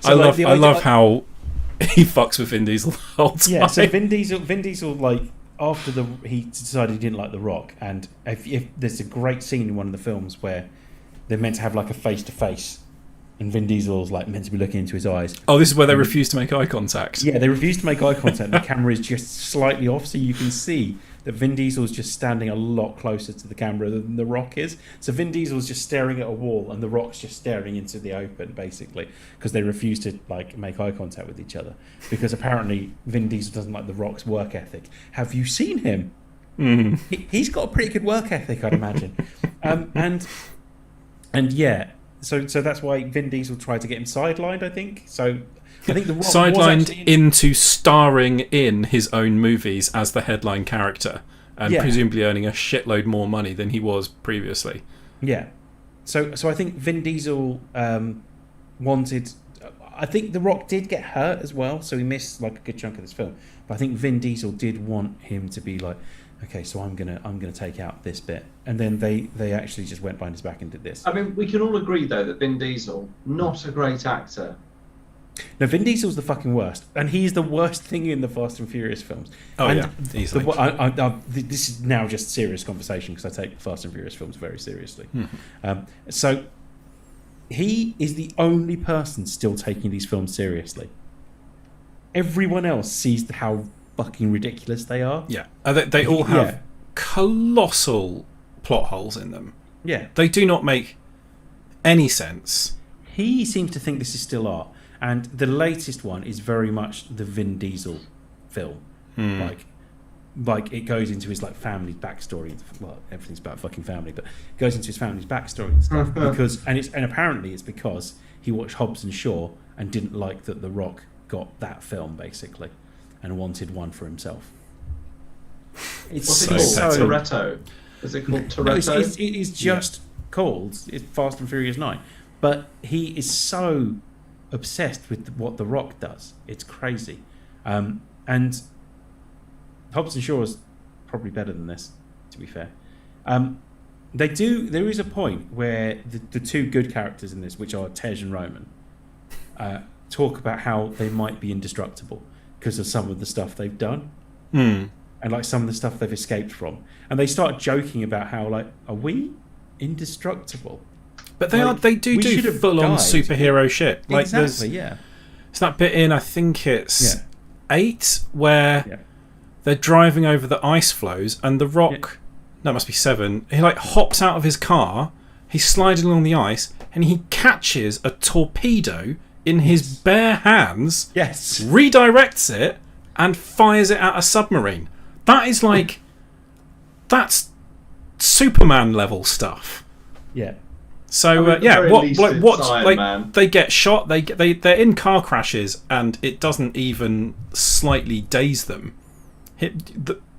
[SPEAKER 2] I love how he fucks with Vin Diesel the whole time.
[SPEAKER 3] Yeah, so Vin Diesel, like, after he decided he didn't like The Rock, and if there's a great scene in one of the films where they're meant to have like a face-to-face, and Vin Diesel's like meant to be looking into his eyes.
[SPEAKER 2] Oh, this is where they refuse to make eye contact.
[SPEAKER 3] Yeah, they refuse to make eye contact. The camera is just slightly off, so you can see that Vin Diesel's just standing a lot closer to the camera than The Rock is. So Vin Diesel's just staring at a wall, and The Rock's just staring into the open, basically, because they refuse to like make eye contact with each other. Because apparently Vin Diesel doesn't like The Rock's work ethic. Have you seen him? He's got a pretty good work ethic, I'd imagine. And yeah, so that's why Vin Diesel tried to get him sidelined, I think. So I think the Rock
[SPEAKER 2] sidelined into starring in his own movies as the headline character, and presumably earning a shitload more money than he was previously.
[SPEAKER 3] Yeah. So I think Vin Diesel wanted. I think The Rock did get hurt as well, so he missed like a good chunk of this film. But I think Vin Diesel did want him to be like, okay, so I'm gonna take out this bit, and then they actually just went behind his back and did this.
[SPEAKER 1] I mean, we can all agree though that Vin Diesel, not a great actor.
[SPEAKER 3] No, Vin Diesel's the fucking worst, and he's the worst thing in the Fast and Furious films.
[SPEAKER 2] Oh
[SPEAKER 3] and
[SPEAKER 2] yeah, easily.
[SPEAKER 3] This is now just serious conversation because I take Fast and Furious films very seriously. So he is the only person still taking these films seriously. Everyone else sees how fucking ridiculous they are.
[SPEAKER 2] Yeah, they all have colossal plot holes in them.
[SPEAKER 3] Yeah,
[SPEAKER 2] they do not make any sense.
[SPEAKER 3] He seems to think this is still art. And the latest one is very much the Vin Diesel film. Like it goes into his like family backstory. Well, everything's about fucking family, but it goes into his family's backstory and stuff. And apparently it's because he watched Hobbs and Shaw and didn't like that The Rock got that film basically, and wanted one for himself.
[SPEAKER 1] What's it called? Toretto. Is it called Toretto?
[SPEAKER 3] No, it is just called Fast and Furious 9. But he is so obsessed with what The Rock does. It's crazy. And Hobbs and Shaw is probably better than this, to be fair. There is a point where the two good characters in this, which are Tej and Roman, talk about how they might be indestructible because of some of the stuff they've done. And like some of the stuff they've escaped from. And they start joking about how like, are we indestructible?
[SPEAKER 2] But they do full on superhero shit. Like
[SPEAKER 3] exactly, yeah.
[SPEAKER 2] It's that bit in, I think it's 8, where they're driving over the ice floes and The Rock, no, it must be 7, he like hops out of his car, he's sliding along the ice, and he catches a torpedo in his bare hands, redirects it, and fires it at a submarine. That is like, that's Superman level stuff.
[SPEAKER 3] Yeah.
[SPEAKER 2] So they get shot. They're in car crashes, and it doesn't even slightly daze them.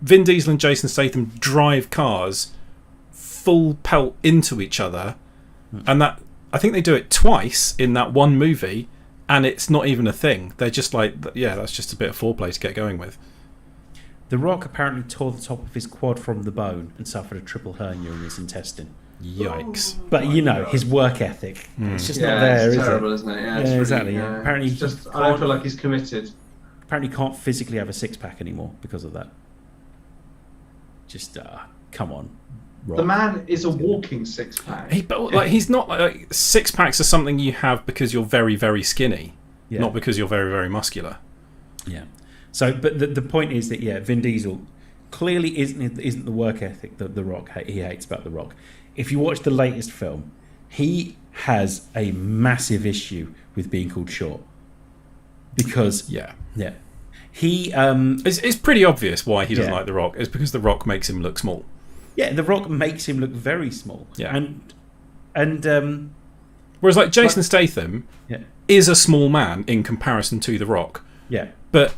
[SPEAKER 2] Vin Diesel and Jason Statham drive cars full pelt into each other, and that I think they do it twice in that one movie, and it's not even a thing. They're just like, that's just a bit of foreplay to get going with.
[SPEAKER 3] The Rock apparently tore the top of his quad from the bone and suffered a triple hernia in his intestine.
[SPEAKER 2] Yikes!
[SPEAKER 3] But you know his work ethic. It's just not there,
[SPEAKER 1] it's
[SPEAKER 3] is
[SPEAKER 1] terrible,
[SPEAKER 3] it?
[SPEAKER 1] Isn't it?
[SPEAKER 3] Yeah, exactly. Yeah. Apparently,
[SPEAKER 1] I don't feel like he's committed.
[SPEAKER 3] Apparently, can't physically have a six-pack anymore because of that. Just come on. Rock.
[SPEAKER 1] The man is a walking six-pack.
[SPEAKER 2] He's not like six-packs are something you have because you're very, very skinny, not because you're very, very muscular.
[SPEAKER 3] Yeah. So, but the point is that Vin Diesel clearly isn't the work ethic that The Rock he hates about The Rock. If you watch the latest film, he has a massive issue with being called short because he
[SPEAKER 2] it's pretty obvious why he doesn't like The Rock. It's because The Rock makes him look small.
[SPEAKER 3] Yeah, The Rock makes him look very small. Yeah, and
[SPEAKER 2] whereas like Jason Statham is a small man in comparison to The Rock.
[SPEAKER 3] Yeah,
[SPEAKER 2] but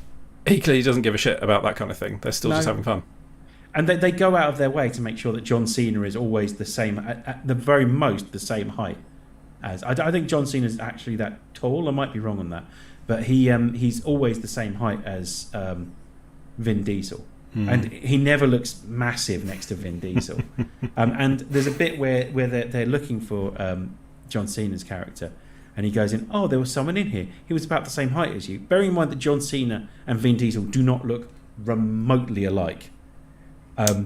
[SPEAKER 2] he clearly doesn't give a shit about that kind of thing. They're still just having fun.
[SPEAKER 3] And they go out of their way to make sure that John Cena is always the same, at the very most, the same height as. I think John Cena is actually that tall. I might be wrong on that, but he's always the same height as Vin Diesel, and he never looks massive next to Vin Diesel. And there's a bit where they're looking for John Cena's character, and he goes in. Oh, there was someone in here. He was about the same height as you. Bearing in mind that John Cena and Vin Diesel do not look remotely alike.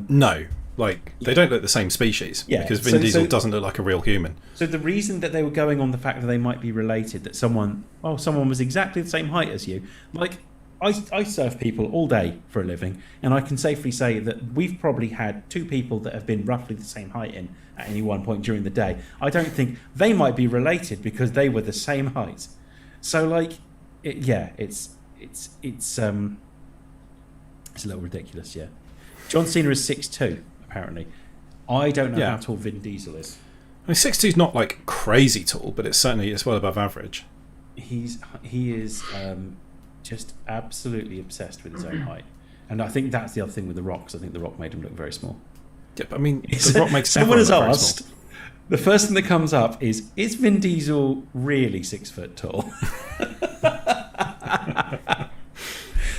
[SPEAKER 2] No, like they don't look the same species because Vin Diesel doesn't look like a real human.
[SPEAKER 3] So the reason that they were going on the fact that they might be related, that someone was exactly the same height as you, like I serve people all day for a living, and I can safely say that we've probably had two people that have been roughly the same height at any one point during the day. I don't think they might be related because they were the same height. So like, it's a little ridiculous, yeah. John Cena is 6'2", apparently. I don't know
[SPEAKER 2] Yeah.
[SPEAKER 3] how tall Vin Diesel is.
[SPEAKER 2] I mean, 6'2" is not like crazy tall, but it's well above average.
[SPEAKER 3] He is just absolutely obsessed with his own height. And I think that's the other thing with The Rock, 'cause I think The Rock made him look very small.
[SPEAKER 2] Yeah, but I mean, The Rock makes
[SPEAKER 3] Someone
[SPEAKER 2] everyone
[SPEAKER 3] has
[SPEAKER 2] look very
[SPEAKER 3] asked,
[SPEAKER 2] small.
[SPEAKER 3] the first thing that comes up is Vin Diesel really 6 foot tall?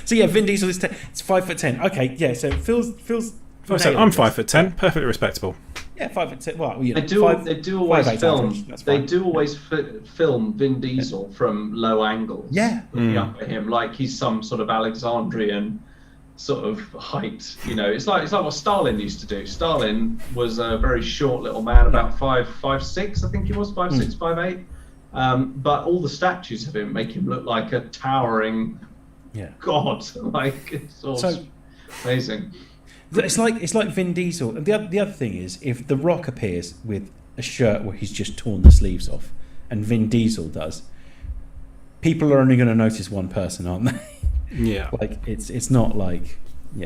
[SPEAKER 3] So yeah, Vin Diesel is it's 5'10". Okay, yeah, so it feels
[SPEAKER 2] I said, I'm 5'10", perfectly respectable.
[SPEAKER 3] yeah, 5'10". Well, you know,
[SPEAKER 1] They do always
[SPEAKER 3] 5'8"
[SPEAKER 1] film.
[SPEAKER 3] average, that's
[SPEAKER 1] They
[SPEAKER 3] fine.
[SPEAKER 1] do always film Vin Diesel from low angles.
[SPEAKER 3] Yeah.
[SPEAKER 1] looking up at him like he's some sort of Alexandrian sort of height. You know, it's like what Stalin used to do. Stalin was a very short little man, about 5'6", I think he was 5'6", 5'8". But all the statues of him make him look like a towering god. Like it's all amazing.
[SPEAKER 3] It's like Vin Diesel. And the other thing is, if The Rock appears with a shirt where he's just torn the sleeves off, and Vin Diesel does, people are only going to notice one person, aren't they?
[SPEAKER 2] Yeah.
[SPEAKER 3] Like it's not like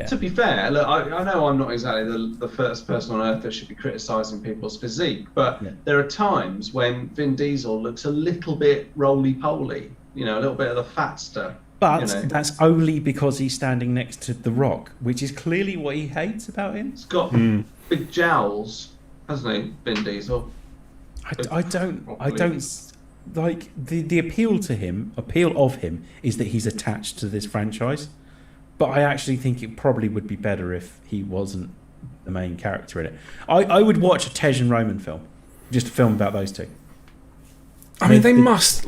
[SPEAKER 1] To be fair, look, I know I'm not exactly the first person on earth that should be criticising people's physique, but there are times when Vin Diesel looks a little bit roly-poly, you know, a little bit of the fatster.
[SPEAKER 3] But
[SPEAKER 1] you know.
[SPEAKER 3] that's only because he's standing next to The Rock, which is clearly what he hates about him.
[SPEAKER 1] He's got big jowls, hasn't he, Vin Diesel?
[SPEAKER 3] I don't like the appeal of him is that he's attached to this franchise. But I actually think it probably would be better if he wasn't the main character in it. I would watch a Tej and Roman film, just a film about those two.
[SPEAKER 2] I mean, they must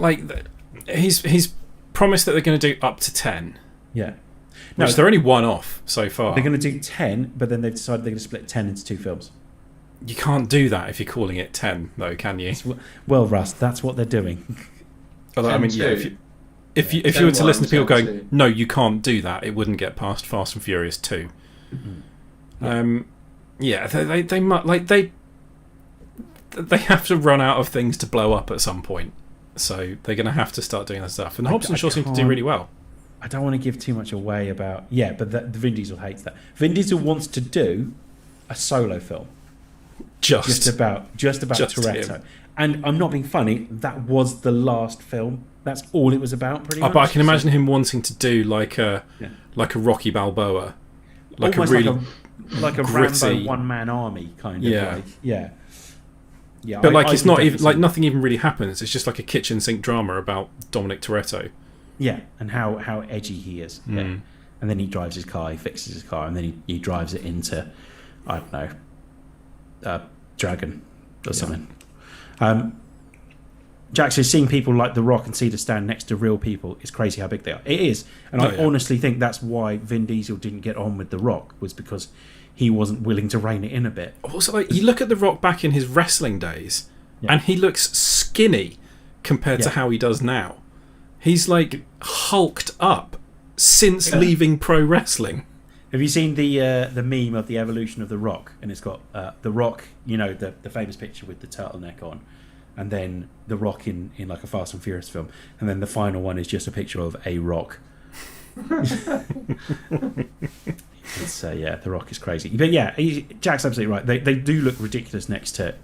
[SPEAKER 2] he's promised that they're going to do up to 10.
[SPEAKER 3] Yeah.
[SPEAKER 2] Which they're only one off so far.
[SPEAKER 3] They're going to do 10, but then they've decided they're going to split 10 into 2 films.
[SPEAKER 2] You can't do that if you're calling it 10, though, can you?
[SPEAKER 3] Well, Russ, that's what they're doing.
[SPEAKER 2] Although, I mean, if you were to listen to people going, no, you can't do that, it wouldn't get past Fast and Furious 2. They have to run out of things to blow up at some point. So they're going to have to start doing that stuff. And Hobson Shaw seems to do really well.
[SPEAKER 3] I don't want to give too much away about... Yeah, but Vin Diesel hates that. Vin Diesel wants to do a solo film. Just about Toretto.
[SPEAKER 2] Him.
[SPEAKER 3] And I'm not being funny, that was the last film. That's all it was about, pretty much.
[SPEAKER 2] But I can imagine him wanting to do like a Rocky Balboa. Like
[SPEAKER 3] almost
[SPEAKER 2] a really
[SPEAKER 3] like a
[SPEAKER 2] gritty,
[SPEAKER 3] Rambo one-man army kind of way. Yeah. Yeah,
[SPEAKER 2] but it's not even like nothing even really happens. It's just like a kitchen sink drama about Dominic Toretto.
[SPEAKER 3] Yeah, and how edgy he is. Yeah. And then he drives his car, he fixes his car, and then he drives it into, I don't know, Dragon or something. Jack says, seeing people like The Rock and Cedar stand next to real people is crazy how big they are. It is. And I honestly think that's why Vin Diesel didn't get on with The Rock, was because he wasn't willing to rein it in a bit.
[SPEAKER 2] Also, you look at The Rock back in his wrestling days, and he looks skinny compared to how he does now. He's like hulked up since leaving pro wrestling.
[SPEAKER 3] Have you seen the meme of the evolution of The Rock? And it's got The Rock, you know, the famous picture with the turtleneck on, and then The Rock in like a Fast and Furious film, and then the final one is just a picture of a Rock. It's The Rock is crazy. But yeah, Jack's absolutely right. They do look ridiculous next to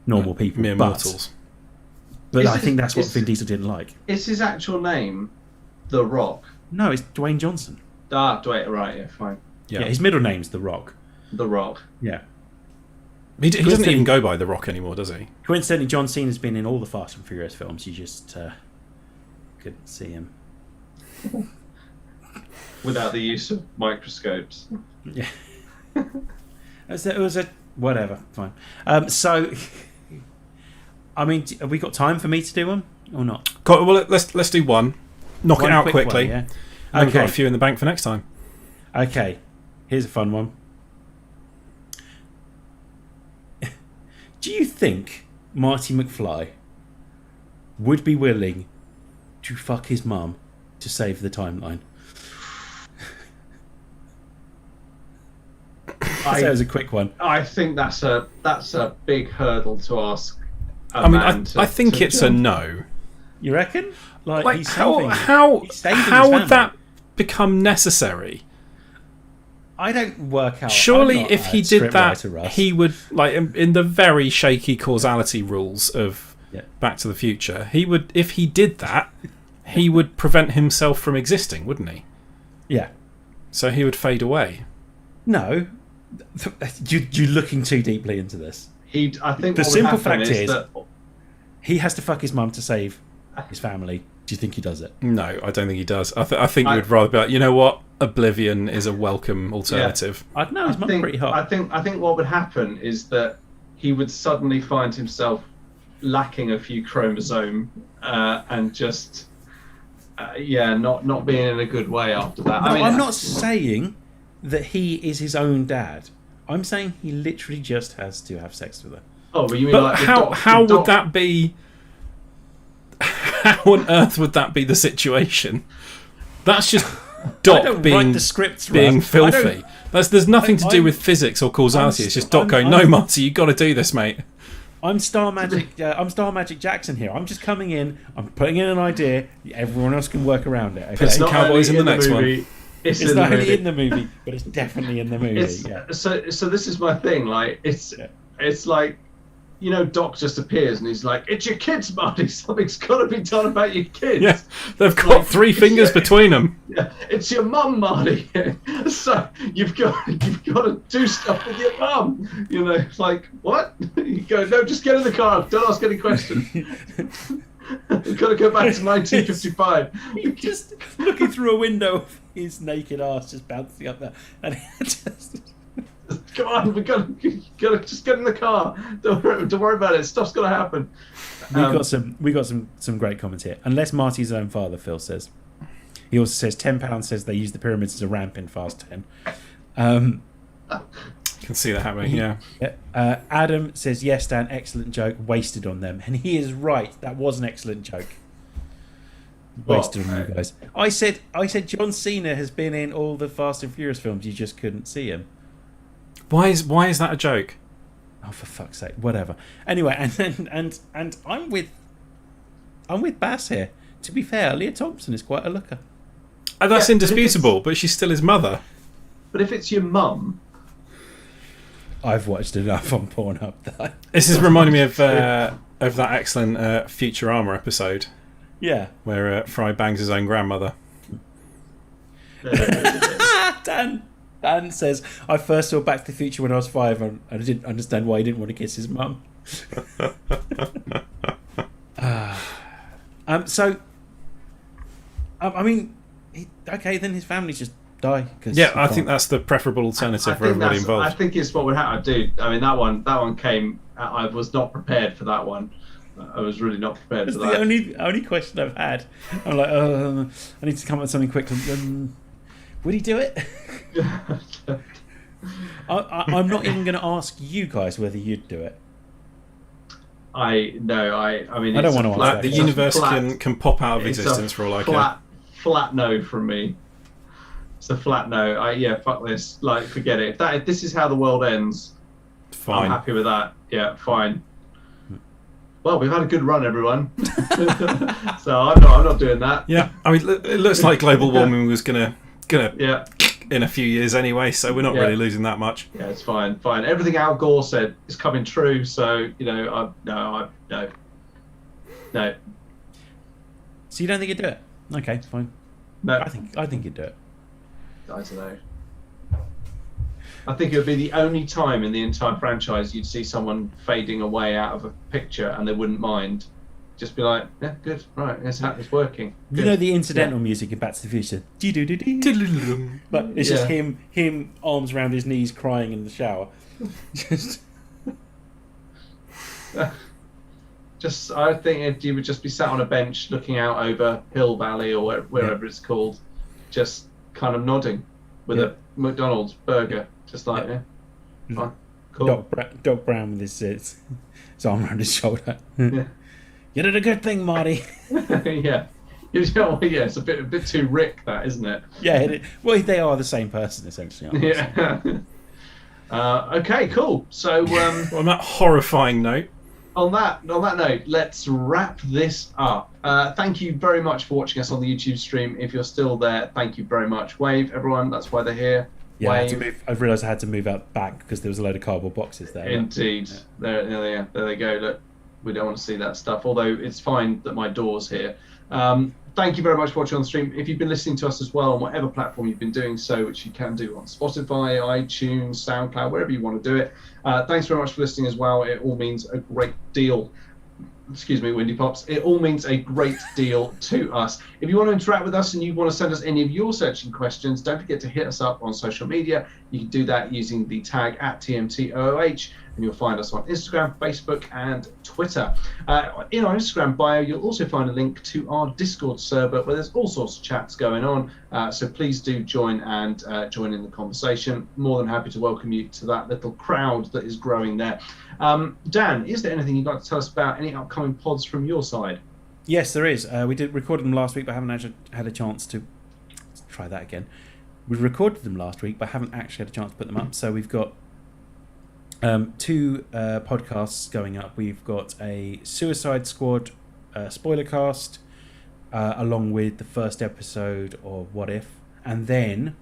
[SPEAKER 3] normal people,
[SPEAKER 2] mere mortals.
[SPEAKER 3] But I think that's what Vin Diesel didn't like.
[SPEAKER 1] Is his actual name The Rock?
[SPEAKER 3] No, it's Dwayne Johnson.
[SPEAKER 1] Dwayne, right, yeah, fine.
[SPEAKER 3] Yeah, his middle name's The Rock.
[SPEAKER 1] The Rock.
[SPEAKER 3] Yeah.
[SPEAKER 2] He doesn't even go by The Rock anymore, does he?
[SPEAKER 3] Coincidentally, John Cena's been in all the Fast and Furious films. You just couldn't see him.
[SPEAKER 1] Without the use of microscopes.
[SPEAKER 3] Yeah. It was a whatever. Fine. So, I mean, have we got time for me to do one or not?
[SPEAKER 2] Well, let's do one. Knock it out quickly.
[SPEAKER 3] One, yeah.
[SPEAKER 2] And we've got a few in the bank for next time.
[SPEAKER 3] Okay. Here's a fun one. Do you think Marty McFly would be willing to fuck his mum to save the timeline? That was a quick one.
[SPEAKER 1] I think that's a big hurdle to ask.
[SPEAKER 2] I mean, I think it's a no.
[SPEAKER 3] You reckon?
[SPEAKER 2] Like how would that become necessary?
[SPEAKER 3] I don't work out.
[SPEAKER 2] Surely,
[SPEAKER 3] I'm not
[SPEAKER 2] if
[SPEAKER 3] a
[SPEAKER 2] he did that,
[SPEAKER 3] scriptwriter, Russ.
[SPEAKER 2] he would like in the very shaky causality rules of
[SPEAKER 3] Yeah.
[SPEAKER 2] Back to the Future. He would, if he did that, he would prevent himself from existing, wouldn't he?
[SPEAKER 3] Yeah.
[SPEAKER 2] So he would fade away.
[SPEAKER 3] No, you're looking too deeply into this.
[SPEAKER 1] I think
[SPEAKER 3] The
[SPEAKER 1] what would
[SPEAKER 3] simple
[SPEAKER 1] happen
[SPEAKER 3] fact is
[SPEAKER 1] that
[SPEAKER 3] he has to fuck his mum to save his family. Do you think he does it?
[SPEAKER 2] No, I don't think he does. I think he would rather be like, you know what? Oblivion is a welcome alternative.
[SPEAKER 3] I don't know. His mum's pretty hot.
[SPEAKER 1] I think what would happen is that he would suddenly find himself lacking a few chromosome and just not being in a good way after that.
[SPEAKER 3] No,
[SPEAKER 1] I mean,
[SPEAKER 3] I'm not saying that he is his own dad. I'm saying he literally just has to have sex with her.
[SPEAKER 1] Oh, but you mean
[SPEAKER 2] But
[SPEAKER 1] like
[SPEAKER 2] how would that be? How on earth would that be the situation? That's just Doc
[SPEAKER 3] write
[SPEAKER 2] being
[SPEAKER 3] the scripts,
[SPEAKER 2] being
[SPEAKER 3] Russ.
[SPEAKER 2] filthy. There's nothing to do
[SPEAKER 3] I'm-
[SPEAKER 2] with physics or causality.
[SPEAKER 3] I'm
[SPEAKER 2] It's just
[SPEAKER 3] st-
[SPEAKER 2] Doc going,
[SPEAKER 3] I'm-
[SPEAKER 2] "No, Marty, you got to do this, mate."
[SPEAKER 3] I'm Star Magic. I'm Star Magic Jackson here. I'm just coming in. I'm putting in an idea. Everyone else can work around it. Okay?
[SPEAKER 2] It's
[SPEAKER 1] not
[SPEAKER 2] Cowboys
[SPEAKER 1] only
[SPEAKER 2] in the next
[SPEAKER 1] movie,
[SPEAKER 2] one.
[SPEAKER 1] It's
[SPEAKER 3] It's
[SPEAKER 1] in
[SPEAKER 3] not
[SPEAKER 1] the
[SPEAKER 3] only
[SPEAKER 1] movie.
[SPEAKER 3] in the movie, but it's definitely in the movie.
[SPEAKER 1] It's,
[SPEAKER 3] Yeah.
[SPEAKER 1] so this is my thing. Like it's like, you know, Doc just appears and he's like, "It's your kids, Marty. Something's got to be done about your kids."
[SPEAKER 2] Yeah, they've got
[SPEAKER 1] Like,
[SPEAKER 2] 3 fingers between them.
[SPEAKER 1] Yeah, it's your mum, Marty. So you've got to do stuff with your mum. You know, it's like, what? You go, no, just get in the car. Don't ask any questions. We've got to go back to 1955.
[SPEAKER 3] He's just looking through a window of his naked ass just bouncing up there, and he just.
[SPEAKER 1] Come on, we got to just get in the car. Don't worry about it. Stuff's gonna happen.
[SPEAKER 3] We got some great comments here. Unless Marty's own father, Phil says. He also says £10 says they use the pyramids as a ramp in Fast 10.
[SPEAKER 2] Can see that happening. Yeah.
[SPEAKER 3] Adam says yes, Dan. Excellent joke. Wasted on them, and he is right. That was an excellent joke. Wasted on you guys. I said John Cena has been in all the Fast and Furious films. You just couldn't see him.
[SPEAKER 2] Why is that a joke?
[SPEAKER 3] Oh, for fuck's sake! Whatever. Anyway, and I'm with Bass here. To be fair, Leah Thompson is quite a looker.
[SPEAKER 2] Oh, that's
[SPEAKER 1] Yeah,
[SPEAKER 2] indisputable, but she's still his mother.
[SPEAKER 1] But if it's your mum,
[SPEAKER 3] I've watched enough on Pornhub that.
[SPEAKER 2] This is reminding me of that excellent Futurama episode
[SPEAKER 3] Yeah.
[SPEAKER 2] where Fry bangs his own grandmother.
[SPEAKER 3] Dan says, I first saw Back to the Future when I was 5 and I didn't understand why he didn't want to kiss his mum. I mean, okay, then his family just die.
[SPEAKER 2] Yeah, I think that's the preferable alternative for everybody involved.
[SPEAKER 1] I think it's what would happen, dude. I mean, that one came. I was not prepared for that one. I was really not prepared
[SPEAKER 3] That's
[SPEAKER 1] for
[SPEAKER 3] the
[SPEAKER 1] that.
[SPEAKER 3] only question I've had. I'm like, I need to come up with something quick. Would he do it? I'm not even going to ask you guys whether you'd do it.
[SPEAKER 1] I mean,
[SPEAKER 3] I don't want to
[SPEAKER 2] Like,
[SPEAKER 3] answer
[SPEAKER 2] the
[SPEAKER 3] that.
[SPEAKER 2] universe
[SPEAKER 1] flat-
[SPEAKER 2] can pop out of
[SPEAKER 1] it's a
[SPEAKER 2] existence for all I care.
[SPEAKER 1] flat no from me. It's a flat no. Fuck this. Like, forget it. If this is how the world ends,
[SPEAKER 2] Fine.
[SPEAKER 1] I'm happy with that. Yeah, fine. Well, we've had a good run, everyone. So I'm not doing that.
[SPEAKER 2] Yeah, I mean, it looks like global warming was gonna
[SPEAKER 1] Yeah,
[SPEAKER 2] in a few years anyway, so we're not really losing that much.
[SPEAKER 1] yeah, it's fine. Everything Al Gore said is coming true. So no.
[SPEAKER 3] So you don't think you'd do it? Okay, fine.
[SPEAKER 1] No,
[SPEAKER 3] I think you'd do it.
[SPEAKER 1] I don't know. I think it would be the only time in the entire franchise you'd see someone fading away out of a picture and they wouldn't mind. Just be like, yeah, good, right, it's working.
[SPEAKER 3] You
[SPEAKER 1] Good.
[SPEAKER 3] know the incidental music in Back to the Future? Do-do-do-do. But it's just him arms around his knees crying in the shower.
[SPEAKER 1] I think you would just be sat on a bench looking out over Hill Valley or wherever it's called, just kind of nodding with a McDonald's burger, just like, fine, cool.
[SPEAKER 3] Doc Brown with his arm around his shoulder.
[SPEAKER 1] Yeah.
[SPEAKER 3] You did a good thing, Marty.
[SPEAKER 1] Yeah. It's a bit too Rick, that, isn't it?
[SPEAKER 3] Yeah, well, they are the same person, essentially, aren't they?
[SPEAKER 1] Yeah. Okay, cool. So
[SPEAKER 2] Well, on that horrifying note,
[SPEAKER 1] on that note, let's wrap this up. Thank you very much for watching us on the YouTube stream. If you're still there, thank you very much. Wave, everyone. That's why they're here.
[SPEAKER 3] Yeah,
[SPEAKER 1] Wave.
[SPEAKER 3] I realised I had to move out back because there was a load of cardboard boxes there.
[SPEAKER 1] Indeed. There they go. Look, we don't want to see that stuff, although it's fine that my door's here. Thank you very much for watching on the stream. If you've been listening to us as well on whatever platform you've been doing so, which you can do on Spotify, iTunes, SoundCloud, wherever you want to do it, thanks very much for listening as well. It all means a great deal. Excuse me, Windy Pops. It all means a great deal to us. If you want to interact with us and you want to send us any of your searching questions, don't forget to hit us up on social media. You can do that using the tag @TMTOOH, and you'll find us on Instagram, Facebook, and Twitter. In our Instagram bio, you'll also find a link to our Discord server where there's all sorts of chats going on. So please do join in the conversation. More than happy to welcome you to that little crowd that is growing there. Dan, is there anything you'd like to tell us about any upcoming pods from your side?
[SPEAKER 3] Yes, there is. We did record them last week, but haven't actually had a chance to try that again. We recorded them last week, but haven't actually had a chance to put them up. So we've got 2 podcasts going up. We've got a Suicide Squad spoiler cast, along with the first episode of What If, and then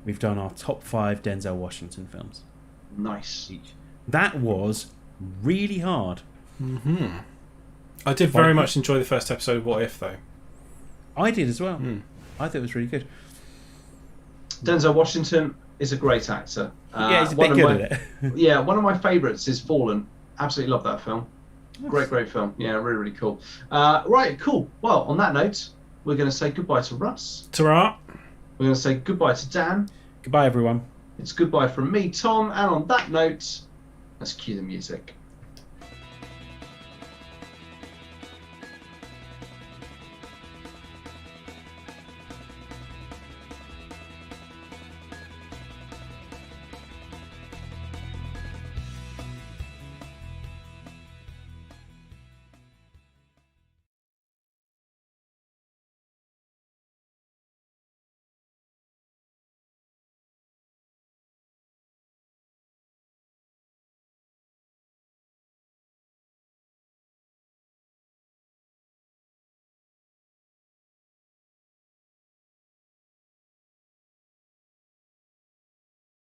[SPEAKER 3] we've done our top 5 Denzel Washington films.
[SPEAKER 1] Nice.
[SPEAKER 3] That was really hard.
[SPEAKER 2] Mm-hmm. I did very much enjoy the first episode of What If, though.
[SPEAKER 3] I did as well. I thought it was really good.
[SPEAKER 1] Denzel Washington is a great actor.
[SPEAKER 3] Yeah, he's a bit good at it.
[SPEAKER 1] Yeah, one of my favourites is Fallen. Absolutely love that film. Great film. Yeah, really, really cool. Right, cool. Well, on that note, we're going to say goodbye to Russ.
[SPEAKER 2] Ta-ra.
[SPEAKER 1] We're going to say goodbye to Dan.
[SPEAKER 3] Goodbye, everyone.
[SPEAKER 1] It's goodbye from me, Tom. And on that note, let's cue the music.